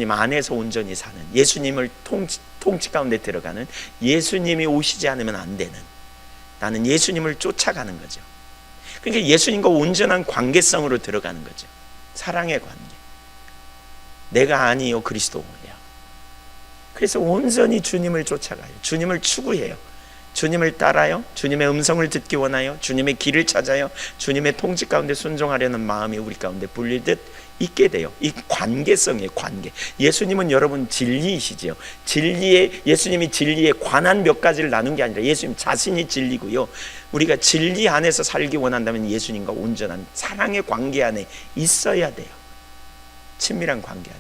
안에서 온전히 사는, 예수님을 통치 가운데 들어가는, 예수님이 오시지 않으면 안 되는, 나는 예수님을 쫓아가는 거죠. 그러니까 예수님과 온전한 관계성으로 들어가는 거죠. 사랑의 관계. 내가 아니요 그리스도예요. 그래서 온전히 주님을 쫓아가요. 주님을 추구해요. 주님을 따라요. 주님의 음성을 듣기 원하요. 주님의 길을 찾아요. 주님의 통치 가운데 순종하려는 마음이 우리 가운데 불리듯 있게 돼요. 이 관계성의 관계. 예수님은 여러분 진리이시지요. 예수님이 진리에 관한 몇 가지를 나눈 게 아니라 예수님 자신이 진리고요. 우리가 진리 안에서 살기 원한다면 예수님과 온전한 사랑의 관계 안에 있어야 돼요. 친밀한 관계 안에.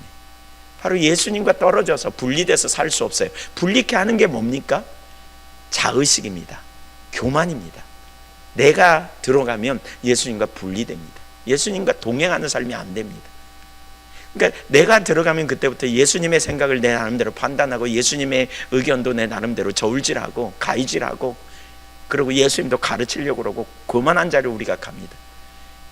바로 예수님과 떨어져서 분리돼서 살 수 없어요. 분리케 하는 게 뭡니까? 자의식입니다. 교만입니다. 내가 들어가면 예수님과 분리됩니다. 예수님과 동행하는 삶이 안 됩니다. 그러니까 내가 들어가면 그때부터 예수님의 생각을 내 나름대로 판단하고, 예수님의 의견도 내 나름대로 저울질하고 가이질하고, 그리고 예수님도 가르치려고 그러고, 교만한 자리에 우리가 갑니다.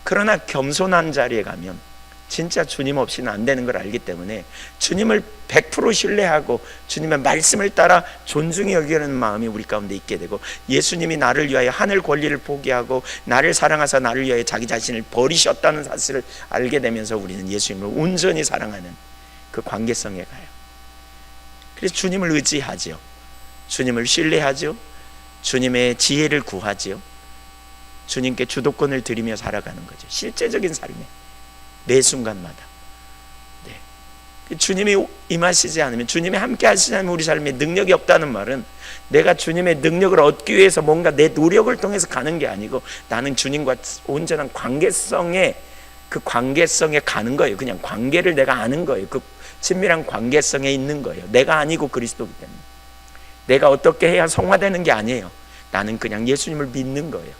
그러나 겸손한 자리에 가면 진짜 주님 없이는 안 되는 걸 알기 때문에 주님을 100% 신뢰하고 주님의 말씀을 따라 존중히 여기는 마음이 우리 가운데 있게 되고, 예수님이 나를 위하여 하늘 권리를 포기하고 나를 사랑하사 나를 위하여 자기 자신을 버리셨다는 사실을 알게 되면서 우리는 예수님을 온전히 사랑하는 그 관계성에 가요. 그래서 주님을 의지하죠. 주님을 신뢰하죠. 주님의 지혜를 구하죠. 주님께 주도권을 드리며 살아가는 거죠. 실제적인 삶에 매 순간마다. 네. 주님이 임하시지 않으면, 주님이 함께 하시지 않으면 우리 삶에 능력이 없다는 말은 내가 주님의 능력을 얻기 위해서 뭔가 내 노력을 통해서 가는 게 아니고 나는 주님과 온전한 관계성에, 그 관계성에 가는 거예요. 그냥 관계를 내가 아는 거예요. 그 친밀한 관계성에 있는 거예요. 내가 아니고 그리스도기 때문에. 내가 어떻게 해야 성화되는 게 아니에요. 나는 그냥 예수님을 믿는 거예요.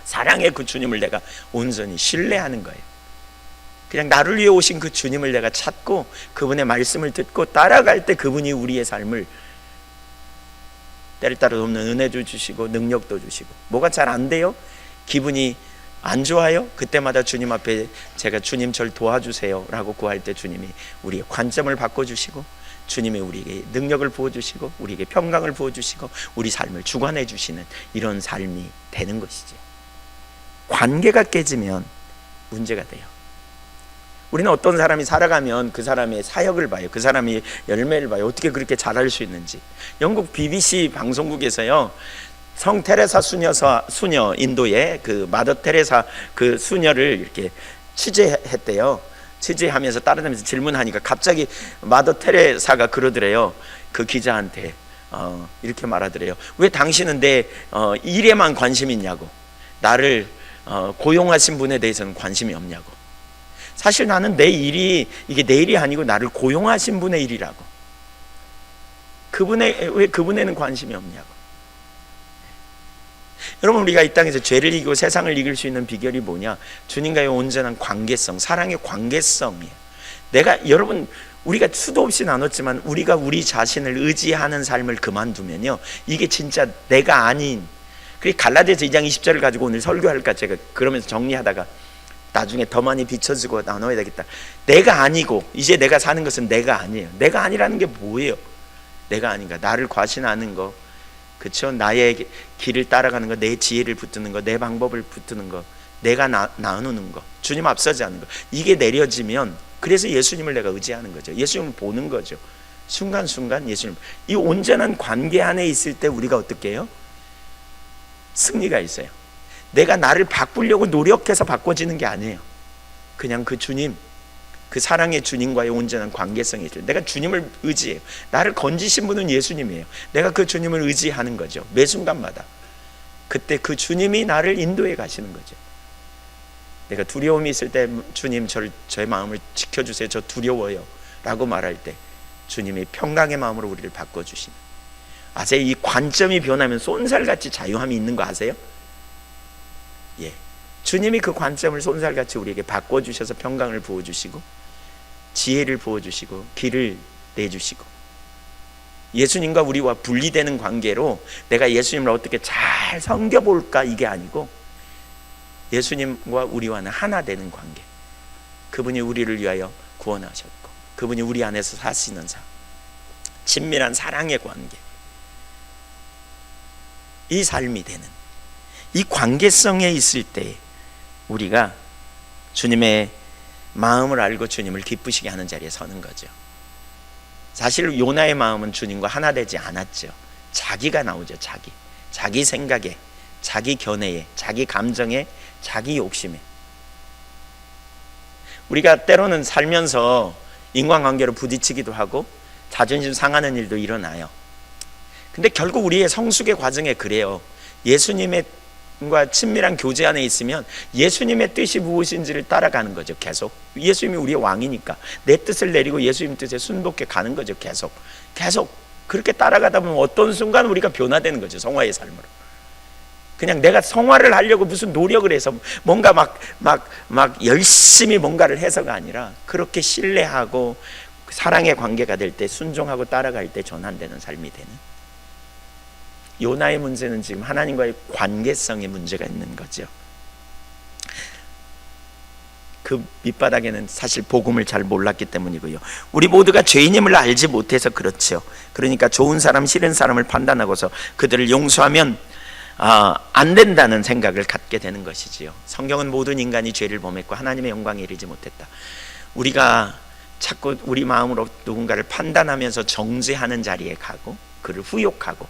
사랑의 그 주님을 내가 온전히 신뢰하는 거예요. 그냥 나를 위해 오신 그 주님을 내가 찾고 그분의 말씀을 듣고 따라갈 때 그분이 우리의 삶을 때를 따라 돕는 은혜도 주시고 능력도 주시고. 뭐가 잘 안 돼요? 기분이 안 좋아요? 그때마다 주님 앞에 제가 주님 절 도와주세요 라고 구할 때 주님이 우리의 관점을 바꿔주시고, 주님이 우리에게 능력을 부어주시고, 우리에게 평강을 부어주시고, 우리 삶을 주관해 주시는 이런 삶이 되는 것이죠. 관계가 깨지면 문제가 돼요. 우리는 어떤 사람이 살아가면 그 사람의 사역을 봐요. 그 사람이 열매를 봐요. 어떻게 그렇게 잘할 수 있는지. 영국 BBC 방송국에서요, 성 테레사 수녀, 인도의 그 마더 테레사 그 수녀를 이렇게 취재했대요. 취재하면서 따라다니면서 질문하니까 갑자기 마더 테레사가 그러더래요. 그 기자한테 이렇게 말하더래요. 왜 당신은 내 일에만 관심이 있냐고, 나를 고용하신 분에 대해서는 관심이 없냐고. 사실 나는 내 일이 이게 내 일이 아니고 나를 고용하신 분의 일이라고. 왜 그분에는 관심이 없냐고. 여러분, 우리가 이 땅에서 죄를 이기고 세상을 이길 수 있는 비결이 뭐냐? 주님과의 온전한 관계성, 사랑의 관계성이에요. 여러분, 우리가 수도 없이 나눴지만 우리가 우리 자신을 의지하는 삶을 그만두면요, 이게 진짜 내가 아닌, 그게 갈라디아서 2장 20절을 가지고 오늘 설교할까 제가 그러면서 정리하다가 나중에 더 많이 비춰지고 나눠야 되겠다. 내가 아니고 이제 내가 사는 것은 내가 아니에요. 내가 아니라는 게 뭐예요? 내가 아닌가? 나를 과신하는 거, 그렇죠? 나의 길을 따라가는 거, 내 지혜를 붙드는 거, 내 방법을 붙드는 거, 내가 나누는 거, 주님 앞서지 않는 거, 이게 내려지면, 그래서 예수님을 내가 의지하는 거죠. 예수님을 보는 거죠. 순간순간 예수님. 이 온전한 관계 안에 있을 때 우리가 어떻게 해요? 승리가 있어요. 내가 나를 바꾸려고 노력해서 바꿔지는 게 아니에요. 그냥 그 주님, 그 사랑의 주님과의 온전한 관계성이 있어요. 내가 주님을 의지해요. 나를 건지신 분은 예수님이에요. 내가 그 주님을 의지하는 거죠. 매 순간마다. 그때 그 주님이 나를 인도해 가시는 거죠. 내가 두려움이 있을 때 주님 저의 마음을 지켜주세요. 저 두려워요 라고 말할 때 주님이 평강의 마음으로 우리를 바꿔주시는. 아세요? 이 관점이 변하면 쏜살같이 자유함이 있는 거 아세요? 예, 주님이 그 관점을 쏜살같이 우리에게 바꿔주셔서 평강을 부어주시고 지혜를 부어주시고 길을 내주시고, 예수님과 우리와 분리되는 관계로 내가 예수님을 어떻게 잘 섬겨볼까, 이게 아니고 예수님과 우리와는 하나 되는 관계. 그분이 우리를 위하여 구원하셨고 그분이 우리 안에서 사시는 삶, 친밀한 사랑의 관계, 이 삶이 되는 이 관계성에 있을 때 우리가 주님의 마음을 알고 주님을 기쁘시게 하는 자리에 서는 거죠. 사실 요나의 마음은 주님과 하나 되지 않았죠. 자기가 나오죠. 자기 생각에, 자기 견해에, 자기 감정에, 자기 욕심에. 우리가 때로는 살면서 인간관계로 부딪히기도 하고 자존심 상하는 일도 일어나요. 근데 결국 우리의 성숙의 과정에 그래요. 예수님과 친밀한 교제 안에 있으면 예수님의 뜻이 무엇인지를 따라가는 거죠. 계속 예수님이 우리의 왕이니까 내 뜻을 내리고 예수님 뜻에 순복해 가는 거죠. 계속 그렇게 따라가다 보면 어떤 순간 우리가 변화되는 거죠. 성화의 삶으로. 그냥 내가 성화를 하려고 무슨 노력을 해서 뭔가 막 열심히 뭔가를 해서가 아니라 그렇게 신뢰하고 사랑의 관계가 될 때, 순종하고 따라갈 때 전환되는 삶이 되는. 요나의 문제는 지금 하나님과의 관계성에 문제가 있는 거죠. 그 밑바닥에는 사실 복음을 잘 몰랐기 때문이고요. 우리 모두가 죄인임을 알지 못해서 그렇죠. 그러니까 좋은 사람, 싫은 사람을 판단하고서 그들을 용서하면 안 된다는 생각을 갖게 되는 것이지요. 성경은 모든 인간이 죄를 범했고 하나님의 영광에 이르지 못했다. 우리가 자꾸 우리 마음으로 누군가를 판단하면서 정죄하는 자리에 가고 그를 후욕하고,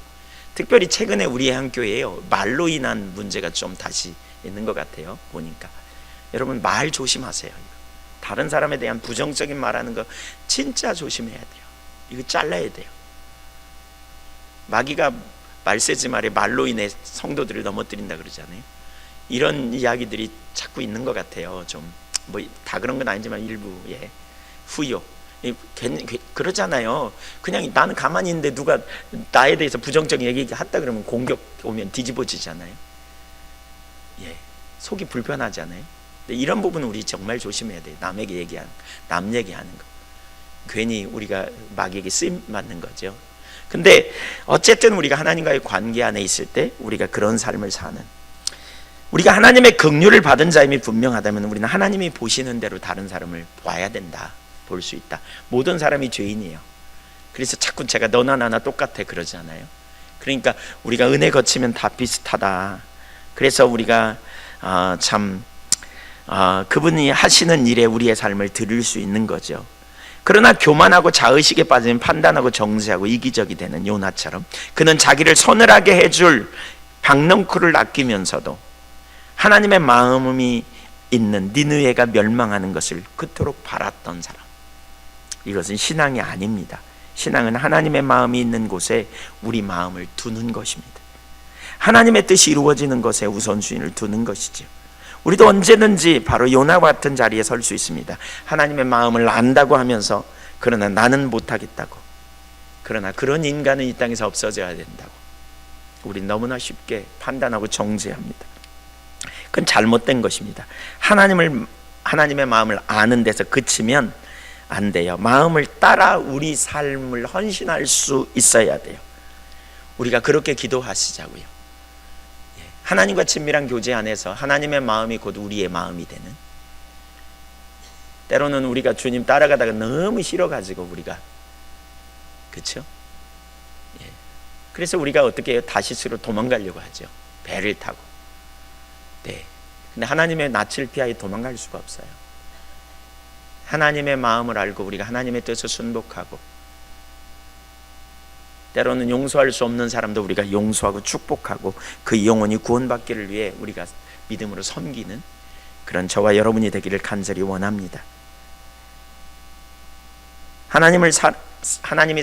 특별히 최근에 우리 한 교회에요, 말로 인한 문제가 좀 다시 있는 것 같아요. 보니까 여러분 말 조심하세요. 다른 사람에 대한 부정적인 말하는 거 진짜 조심해야 돼요. 이거 잘라야 돼요. 마귀가 말세지 말에 말로 인해 성도들을 넘어뜨린다 그러잖아요. 이런 이야기들이 자꾸 있는 것 같아요. 좀 뭐 다 그런 건 아니지만 일부에 후욕, 그러잖아요. 그냥 나는 가만히 있는데 누가 나에 대해서 부정적인 얘기 했다 그러면 공격 오면 뒤집어지잖아요. 예, 속이 불편하잖아요. 근데 이런 부분은 우리 정말 조심해야 돼요. 남에게 얘기하는, 남 얘기하는 거 괜히 우리가 마귀에게 쓰임 맞는 거죠. 근데 어쨌든 우리가 하나님과의 관계 안에 있을 때 우리가 그런 삶을 사는, 우리가 하나님의 긍휼을 받은 자임이 분명하다면 우리는 하나님이 보시는 대로 다른 사람을 봐야 된다, 볼 수 있다. 모든 사람이 죄인이에요. 그래서 자꾸 제가 너나 나나 똑같아 그러잖아요. 그러니까 우리가 은혜 거치면 다 비슷하다. 그래서 우리가 그분이 하시는 일에 우리의 삶을 드릴 수 있는 거죠. 그러나 교만하고 자의식에 빠지면 판단하고 정죄하고 이기적이 되는 요나처럼 그는 자기를 서늘하게 해줄 박넝쿨을 아끼면서도 하나님의 마음이 있는 니느웨가 멸망하는 것을 그토록 바랐던 사람. 이것은 신앙이 아닙니다. 신앙은 하나님의 마음이 있는 곳에 우리 마음을 두는 것입니다. 하나님의 뜻이 이루어지는 것에 우선순위를 두는 것이죠. 우리도 언제든지 바로 요나와 같은 자리에 설 수 있습니다. 하나님의 마음을 안다고 하면서 그러나 나는 못하겠다고, 그러나 그런 인간은 이 땅에서 없어져야 된다고 우린 너무나 쉽게 판단하고 정죄합니다. 그건 잘못된 것입니다. 하나님의 마음을 아는 데서 그치면 안 돼요. 마음을 따라 우리 삶을 헌신할 수 있어야 돼요. 우리가 그렇게 기도하시자고요. 하나님과 친밀한 교제 안에서 하나님의 마음이 곧 우리의 마음이 되는, 때로는 우리가 주님 따라가다가 너무 싫어가지고 우리가, 그렇죠? 그래서 우리가 어떻게 해요? 다시스로 도망가려고 하죠. 배를 타고. 네. 근데 하나님의 낯을 피하여 도망갈 수가 없어요. 하나님의 마음을 알고 우리가 하나님의 뜻을 순복하고, 때로는 용서할 수 없는 사람도 우리가 용서하고 축복하고 그 영혼이 구원받기를 위해 우리가 믿음으로 섬기는 그런 저와 여러분이 되기를 간절히 원합니다. 하나님이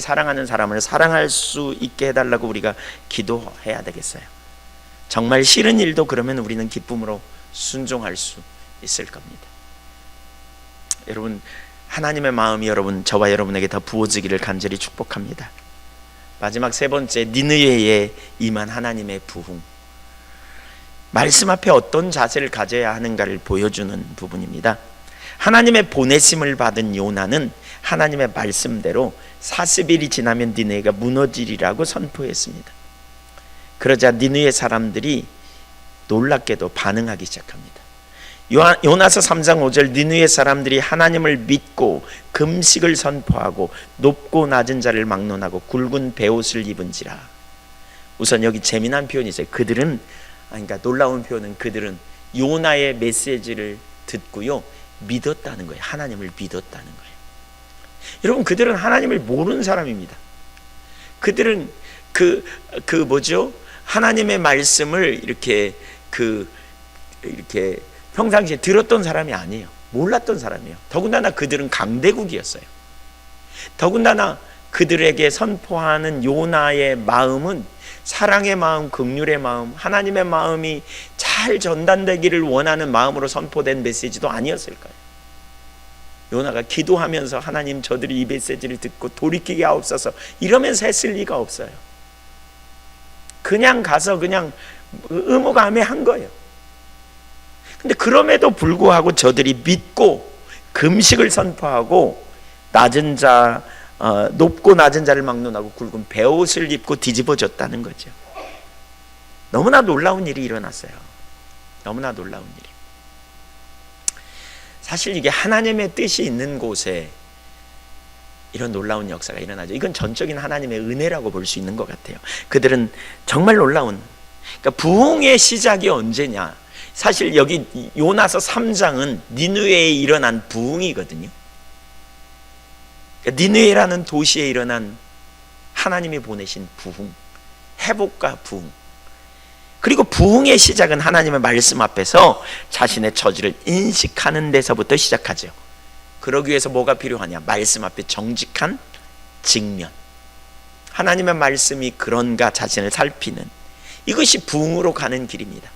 사랑하는 사람을 사랑할 수 있게 해달라고 우리가 기도해야 되겠어요. 정말 싫은 일도 그러면 우리는 기쁨으로 순종할 수 있을 겁니다. 여러분, 하나님의 마음이 저와 여러분에게 더 부어지기를 간절히 축복합니다. 마지막 세 번째, 니느웨에 임한 하나님의 부흥. 말씀 앞에 어떤 자세를 가져야 하는가를 보여주는 부분입니다. 하나님의 보내심을 받은 요나는 하나님의 말씀대로 40일이 지나면 니느웨가 무너지리라고 선포했습니다. 그러자 니느웨 사람들이 놀랍게도 반응하기 시작합니다. 요나서 3장 5절, 니느웨 사람들이 하나님을 믿고 금식을 선포하고 높고 낮은 자를 막론하고 굵은 베옷을 입은지라. 우선 여기 재미난 표현이 있어요. 그러니까 놀라운 표현은 그들은 요나의 메시지를 듣고요 믿었다는 거예요. 하나님을 믿었다는 거예요. 여러분, 그들은 하나님을 모르는 사람입니다. 그들은 하나님의 말씀을 이렇게 평상시에 들었던 사람이 아니에요. 몰랐던 사람이에요. 더군다나 그들은 강대국이었어요. 더군다나 그들에게 선포하는 요나의 마음은 사랑의 마음, 긍휼의 마음, 하나님의 마음이 잘 전달되기를 원하는 마음으로 선포된 메시지도 아니었을 거예요. 요나가 기도하면서 하나님, 저들이 이 메시지를 듣고 돌이키게 하옵소서 이러면서 했을 리가 없어요. 그냥 가서 그냥 의무감에 거예요. 근데 그럼에도 불구하고 저들이 믿고 금식을 선포하고 높고 낮은 자를 막론하고 굵은 베옷을 입고 뒤집어졌다는 거죠. 너무나 놀라운 일이 일어났어요. 너무나 놀라운 일이. 사실 이게 하나님의 뜻이 있는 곳에 이런 놀라운 역사가 일어나죠. 이건 전적인 하나님의 은혜라고 볼 수 있는 것 같아요. 그들은 정말 놀라운, 그러니까 부흥의 시작이 언제냐? 사실 여기 요나서 3장은 니느웨에 일어난 부흥이거든요. 니느웨라는 도시에 일어난 하나님이 보내신 부흥, 회복과 부흥, 그리고 부흥의 시작은 하나님의 말씀 앞에서 자신의 처지를 인식하는 데서부터 시작하죠. 그러기 위해서 뭐가 필요하냐? 말씀 앞에 정직한 직면, 하나님의 말씀이 그런가 자신을 살피는, 이것이 부흥으로 가는 길입니다.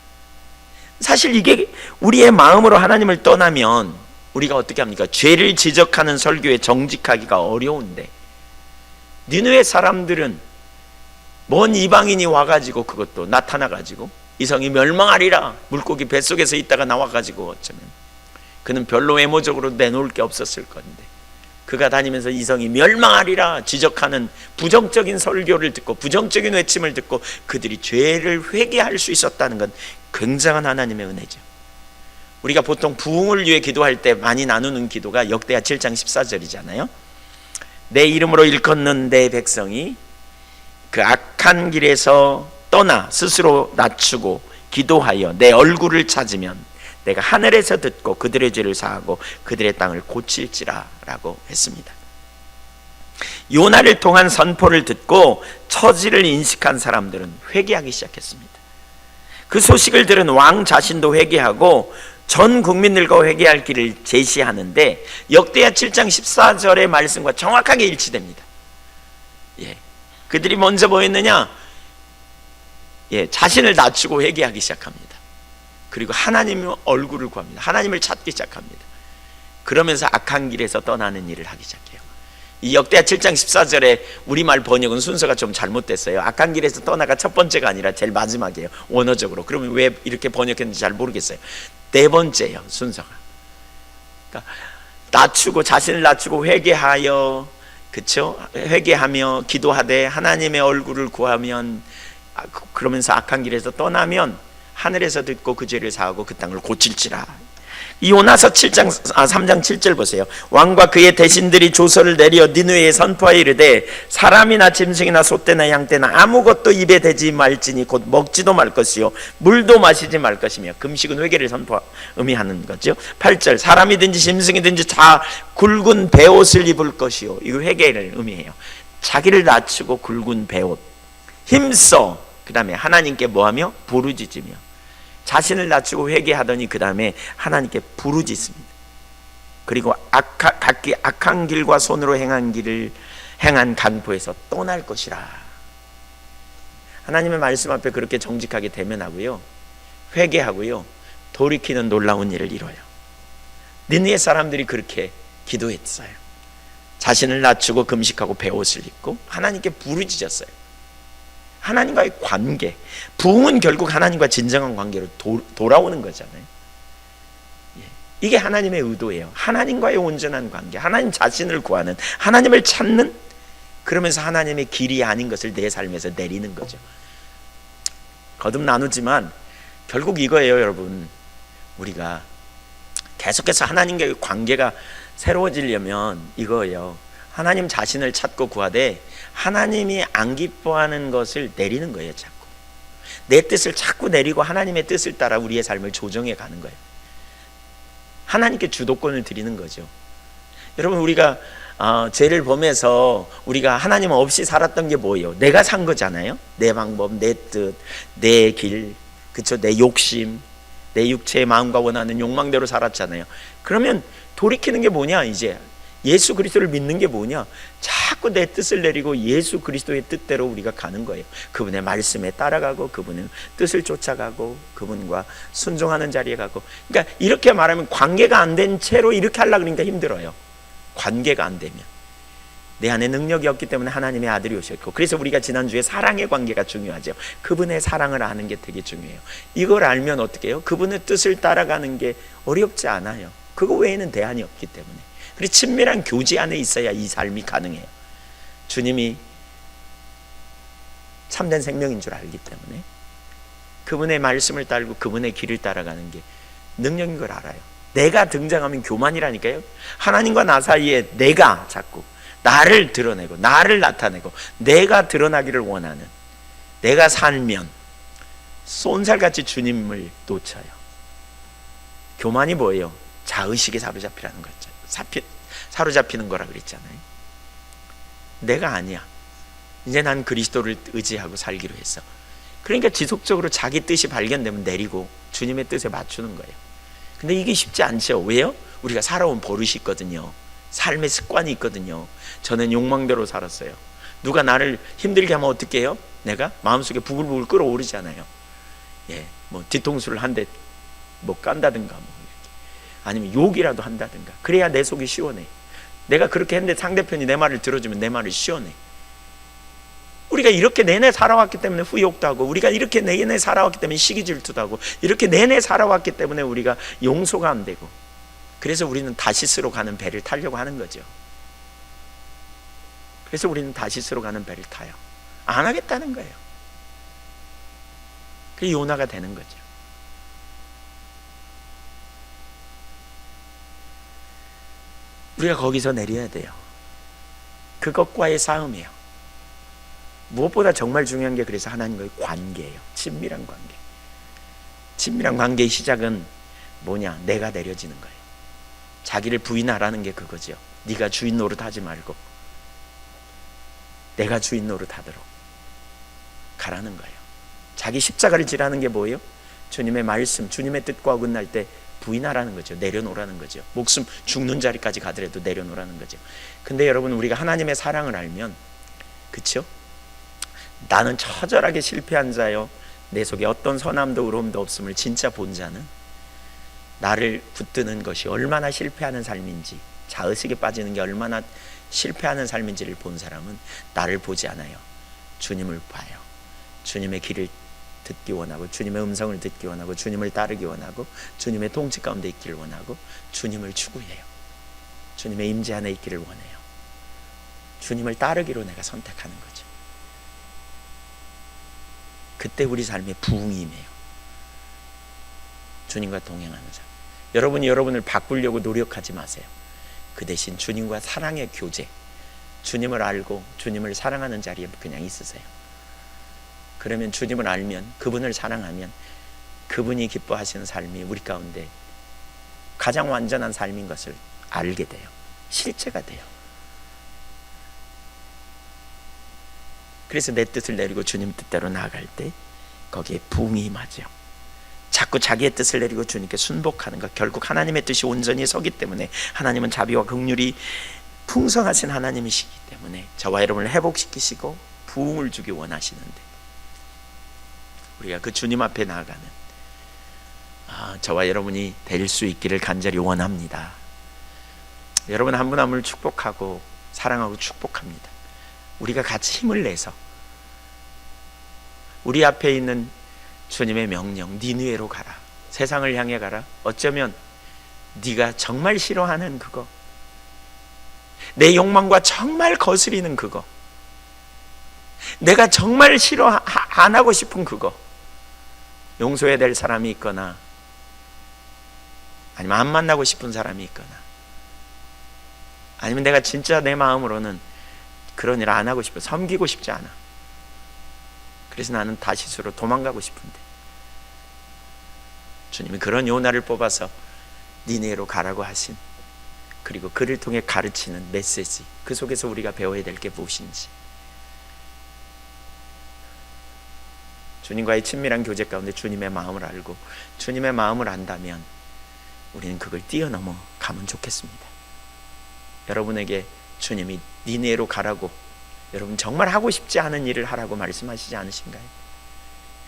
사실 이게 우리의 마음으로 하나님을 떠나면 우리가 어떻게 합니까? 죄를 지적하는 설교에 정직하기가 어려운데, 니느웨 사람들은 먼 이방인이 와가지고 그것도 나타나가지고 이성이 멸망하리라, 물고기 뱃속에서 있다가 나와가지고 어쩌면 그는 별로 외모적으로 내놓을 게 없었을 건데, 그가 다니면서 이성이 멸망하리라 지적하는 부정적인 설교를 듣고 부정적인 외침을 듣고 그들이 죄를 회개할 수 있었다는 건 굉장한 하나님의 은혜죠. 우리가 보통 부흥을 위해 기도할 때 많이 나누는 기도가 역대하 7장 14절이잖아요. 내 이름으로 일컫는 내 백성이 그 악한 길에서 떠나 스스로 낮추고 기도하여 내 얼굴을 찾으면 내가 하늘에서 듣고 그들의 죄를 사하고 그들의 땅을 고칠지라 라고 했습니다. 요나를 통한 선포를 듣고 처지를 인식한 사람들은 회개하기 시작했습니다. 그 소식을 들은 왕 자신도 회개하고 전 국민들과 회개할 길을 제시하는데, 역대하 7장 14절의 말씀과 정확하게 일치됩니다. 그들이 먼저 뭐 했느냐? 자신을 낮추고 회개하기 시작합니다. 그리고 하나님의 얼굴을 구합니다. 하나님을 찾기 시작합니다. 그러면서 악한 길에서 떠나는 일을 하기 시작해요. 이 역대하 7장 14절에 우리말 번역은 순서가 좀 잘못됐어요. 악한 길에서 떠나가 첫 번째가 아니라 제일 마지막이에요, 원어적으로. 그러면 왜 이렇게 번역했는지 잘 모르겠어요. 네 번째예요, 순서가. 그러니까 낮추고, 자신을 낮추고 회개하여, 그렇죠? 회개하며 기도하되 하나님의 얼굴을 구하면, 그러면서 악한 길에서 떠나면 하늘에서 듣고 그 죄를 사하고 그 땅을 고칠지라. 이 요나서 3장 7절 보세요. 왕과 그의 대신들이 조서를 내려 니느웨에 선포하여 이르되 사람이나 짐승이나 소떼나 양떼나 아무것도 입에 대지 말지니 곧 먹지도 말 것이요 물도 마시지 말 것이며. 금식은 회개를 의미하는 거죠. 8절 사람이든지 짐승이든지 다 굵은 베옷을 입을 것이요. 이거 회개를 의미해요. 자기를 낮추고 굵은 베옷, 힘써, 그 다음에 하나님께 뭐하며? 부르짖으며. 자신을 낮추고 회개하더니 그 다음에 하나님께 부르짖습니다. 그리고 각기 악한 길과 손으로 행한 강포에서 떠날 것이라. 하나님의 말씀 앞에 그렇게 정직하게 대면하고요, 회개하고요, 돌이키는 놀라운 일을 이뤄요. 니느웨 사람들이 그렇게 기도했어요. 자신을 낮추고 금식하고 베옷을 입고 하나님께 부르짖었어요. 하나님과의 관계, 부흥은 결국 하나님과 진정한 관계로 돌아오는 거잖아요. 이게 하나님의 의도예요. 하나님과의 온전한 관계, 하나님 자신을 구하는, 하나님을 찾는, 그러면서 하나님의 길이 아닌 것을 내 삶에서 내리는 거죠. 거듭 나누지만 결국 이거예요, 여러분. 우리가 계속해서 하나님과의 관계가 새로워지려면 이거예요. 하나님 자신을 찾고 구하되 하나님이 안 기뻐하는 것을 내리는 거예요. 자꾸 내 뜻을 자꾸 내리고 하나님의 뜻을 따라 우리의 삶을 조정해 가는 거예요. 하나님께 주도권을 드리는 거죠. 여러분, 우리가 죄를 범해서 우리가 하나님 없이 살았던 게 뭐예요? 내가 산 거잖아요. 내 방법, 내 뜻, 내 길, 그쵸? 내 욕심, 내 육체의 마음과 원하는 욕망대로 살았잖아요. 그러면 돌이키는 게 뭐냐? 이제 예수 그리스도를 믿는 게 뭐냐? 자꾸 내 뜻을 내리고 예수 그리스도의 뜻대로 우리가 가는 거예요. 그분의 말씀에 따라가고 그분의 뜻을 쫓아가고 그분과 순종하는 자리에 가고. 그러니까 이렇게 말하면 관계가 안 된 채로 이렇게 하려고 그러니까 힘들어요. 관계가 안 되면. 내 안에 능력이 없기 때문에 하나님의 아들이 오셨고, 그래서 우리가 지난주에 사랑의 관계가 중요하죠. 그분의 사랑을 아는 게 되게 중요해요. 이걸 알면 어떻게 해요? 그분의 뜻을 따라가는 게 어렵지 않아요. 그거 외에는 대안이 없기 때문에. 그리고 친밀한 교제 안에 있어야 이 삶이 가능해요. 주님이 참된 생명인 줄 알기 때문에 그분의 말씀을 따르고 그분의 길을 따라가는 게 능력인 걸 알아요. 내가 등장하면 교만이라니까요. 하나님과 나 사이에 내가 자꾸 나를 드러내고 나를 나타내고 내가 드러나기를 원하는, 내가 살면 쏜살같이 주님을 놓쳐요. 교만이 뭐예요? 자의식에 사로잡히라는 거죠. 사로잡히는 거라 그랬잖아요. 내가 아니야. 이제 난 그리스도를 의지하고 살기로 했어. 그러니까 지속적으로 자기 뜻이 발견되면 내리고 주님의 뜻에 맞추는 거예요. 근데 이게 쉽지 않죠. 왜요? 우리가 살아온 버릇이 있거든요. 삶의 습관이 있거든요. 저는 욕망대로 살았어요. 누가 나를 힘들게 하면 어떻게 해요? 내가 마음속에 부글부글 끓어오르잖아요. 예, 뭐 뒤통수를 한 대 뭐 깐다든가 뭐 아니면 욕이라도 한다든가. 그래야 내 속이 시원해. 내가 그렇게 했는데 상대편이 내 말을 들어주면 내 말이 시원해. 우리가 이렇게 내내 살아왔기 때문에 후욕도 하고, 우리가 이렇게 내내 살아왔기 때문에 시기질투도 하고, 이렇게 내내 살아왔기 때문에 우리가 용서가 안 되고, 그래서 우리는 다시스로 가는 배를 타려고 하는 거죠. 그래서 우리는 다시스로 가는 배를 타요. 안 하겠다는 거예요. 그게 요나가 되는 거죠. 우리가 거기서 내려야 돼요. 그것과의 싸움이에요. 무엇보다 정말 중요한 게 그래서 하나님과의 관계예요. 친밀한 관계. 친밀한 관계의 시작은 뭐냐? 내가 내려지는 거예요. 자기를 부인하라는 게 그거죠. 네가 주인 노릇하지 말고 내가 주인 노릇하도록 가라는 거예요. 자기 십자가를 지라는 게 뭐예요? 주님의 말씀, 주님의 뜻과 어긋날 때 부인하라는 거죠. 내려놓으라는 거죠. 목숨 죽는 자리까지 가더라도 내려놓으라는 거죠. 근데 여러분, 우리가 하나님의 사랑을 알면, 그렇죠? 나는 처절하게 실패한 자요, 내 속에 어떤 선함도 의로움도 없음을 진짜 본 자는 나를 붙드는 것이 얼마나 실패하는 삶인지, 자의식에 빠지는 게 얼마나 실패하는 삶인지를 본 사람은 나를 보지 않아요. 주님을 봐요. 주님의 길을 듣기 원하고, 주님의 음성을 듣기 원하고, 주님을 따르기 원하고, 주님의 통치 가운데 있기를 원하고, 주님을 추구해요. 주님의 임재 안에 있기를 원해요. 주님을 따르기로 내가 선택하는 거죠. 그때 우리 삶의 부흥이 임해요. 주님과 동행하는 삶. 여러분이 여러분을 바꾸려고 노력하지 마세요. 그 대신 주님과 사랑의 교제, 주님을 알고 주님을 사랑하는 자리에 그냥 있으세요. 그러면 주님을 알면, 그분을 사랑하면 그분이 기뻐하시는 삶이 우리 가운데 가장 완전한 삶인 것을 알게 돼요. 실제가 돼요. 그래서 내 뜻을 내리고 주님 뜻대로 나아갈 때 거기에 부흥이 임하죠. 자꾸 자기의 뜻을 내리고 주님께 순복하는 것, 결국 하나님의 뜻이 온전히 서기 때문에, 하나님은 자비와 긍휼이 풍성하신 하나님이시기 때문에 저와 여러분을 회복시키시고 부흥을 주기 원하시는데, 우리가 그 주님 앞에 나아가는 저와 여러분이 될 수 있기를 간절히 원합니다. 여러분 한 분 한 분을 축복하고 사랑하고 축복합니다. 우리가 같이 힘을 내서 우리 앞에 있는 주님의 명령, 니느웨로 가라, 세상을 향해 가라. 어쩌면 네가 정말 싫어하는 그거, 내 욕망과 정말 거스리는 그거, 내가 정말 싫어 안 하고 싶은 그거, 용서해야 될 사람이 있거나 아니면 안 만나고 싶은 사람이 있거나 아니면 내가 진짜 내 마음으로는 그런 일 안 하고 싶어, 섬기고 싶지 않아. 그래서 나는 다시스로 도망가고 싶은데, 주님이 그런 요나를 뽑아서 니느웨로 가라고 하신, 그리고 그를 통해 가르치는 메시지, 그 속에서 우리가 배워야 될 게 무엇인지, 주님과의 친밀한 교제 가운데 주님의 마음을 알고 주님의 마음을 안다면 우리는 그걸 뛰어넘어 가면 좋겠습니다. 여러분에게 주님이 니느웨로 가라고, 여러분 정말 하고 싶지 않은 일을 하라고 말씀하시지 않으신가요?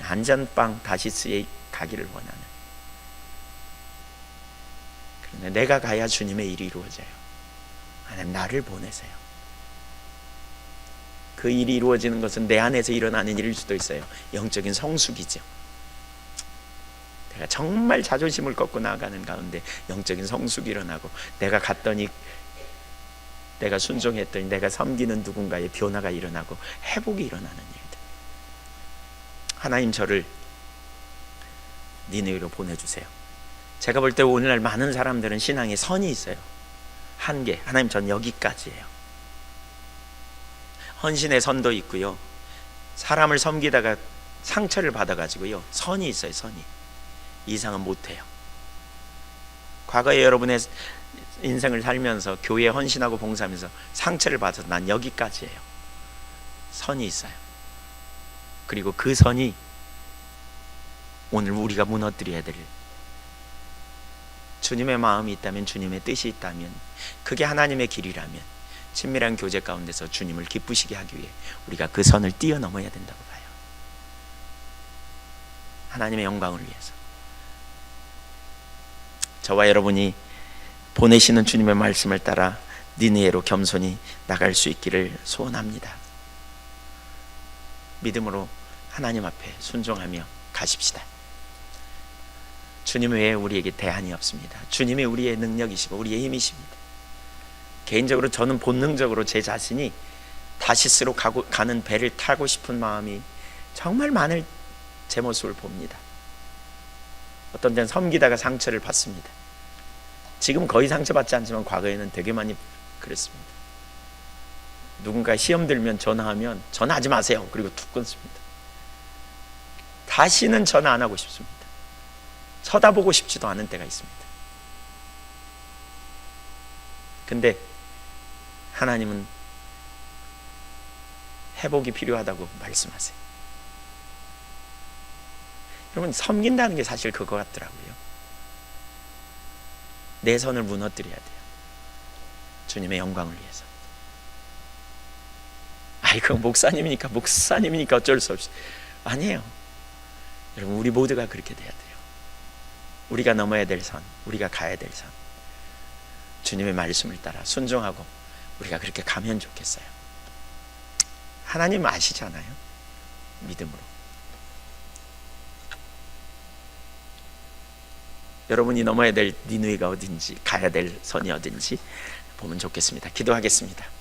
안전빵 다시스에 가기를 원하는, 그런데 내가 가야 주님의 일이 이루어져요. 하나님 나를 보내세요. 그 일이 이루어지는 것은 내 안에서 일어나는 일일 수도 있어요. 영적인 성숙이죠. 내가 정말 자존심을 꺾고 나아가는 가운데 영적인 성숙이 일어나고, 내가 갔더니, 내가 순종했더니 내가 섬기는 누군가의 변화가 일어나고 회복이 일어나는 일들. 하나님 저를 니느웨로 보내주세요. 제가 볼 때 오늘날 많은 사람들은 신앙에 선이 있어요. 한계, 하나님 전 여기까지예요. 헌신의 선도 있고요, 사람을 섬기다가 상처를 받아가지고요, 선이 있어요. 선이. 이 이상은 못해요. 과거에 여러분의 인생을 살면서 교회에 헌신하고 봉사하면서 상처를 받아서 난 여기까지예요. 선이 있어요. 그리고 그 선이 오늘 우리가 무너뜨려야 될 주님의 마음이 있다면, 주님의 뜻이 있다면, 그게 하나님의 길이라면 친밀한 교제 가운데서 주님을 기쁘시게 하기 위해 우리가 그 선을 뛰어넘어야 된다고 봐요. 하나님의 영광을 위해서 저와 여러분이 보내시는 주님의 말씀을 따라 니느웨로 겸손히 나갈 수 있기를 소원합니다. 믿음으로 하나님 앞에 순종하며 가십시다. 주님 외에 우리에게 대안이 없습니다. 주님이 우리의 능력이시고 우리의 힘이십니다. 개인적으로 저는 본능적으로 제 자신이 다시스로 가는 배를 타고 싶은 마음이 정말 많은 제 모습을 봅니다. 어떤 때는 섬기다가 상처를 받습니다. 지금 거의 상처받지 않지만 과거에는 되게 많이 그랬습니다. 누군가 시험 들면 전화하면 전화하지 마세요. 그리고 툭 끊습니다. 다시는 전화 안 하고 싶습니다. 쳐다보고 싶지도 않은 때가 있습니다. 근데 하나님은 회복이 필요하다고 말씀하세요. 여러분, 섬긴다는 게 사실 그거 같더라고요. 내 선을 무너뜨려야 돼요. 주님의 영광을 위해서. 그건 목사님이니까 어쩔 수 없이. 아니에요. 여러분, 우리 모두가 그렇게 돼야 돼요. 우리가 넘어야 될 선, 우리가 가야 될 선, 주님의 말씀을 따라 순종하고 우리가 그렇게 가면 좋겠어요. 하나님 아시잖아요. 믿음으로. 여러분이 넘어야 될 니느웨가 어딘지, 가야 될 선이 어딘지 보면 좋겠습니다. 기도하겠습니다.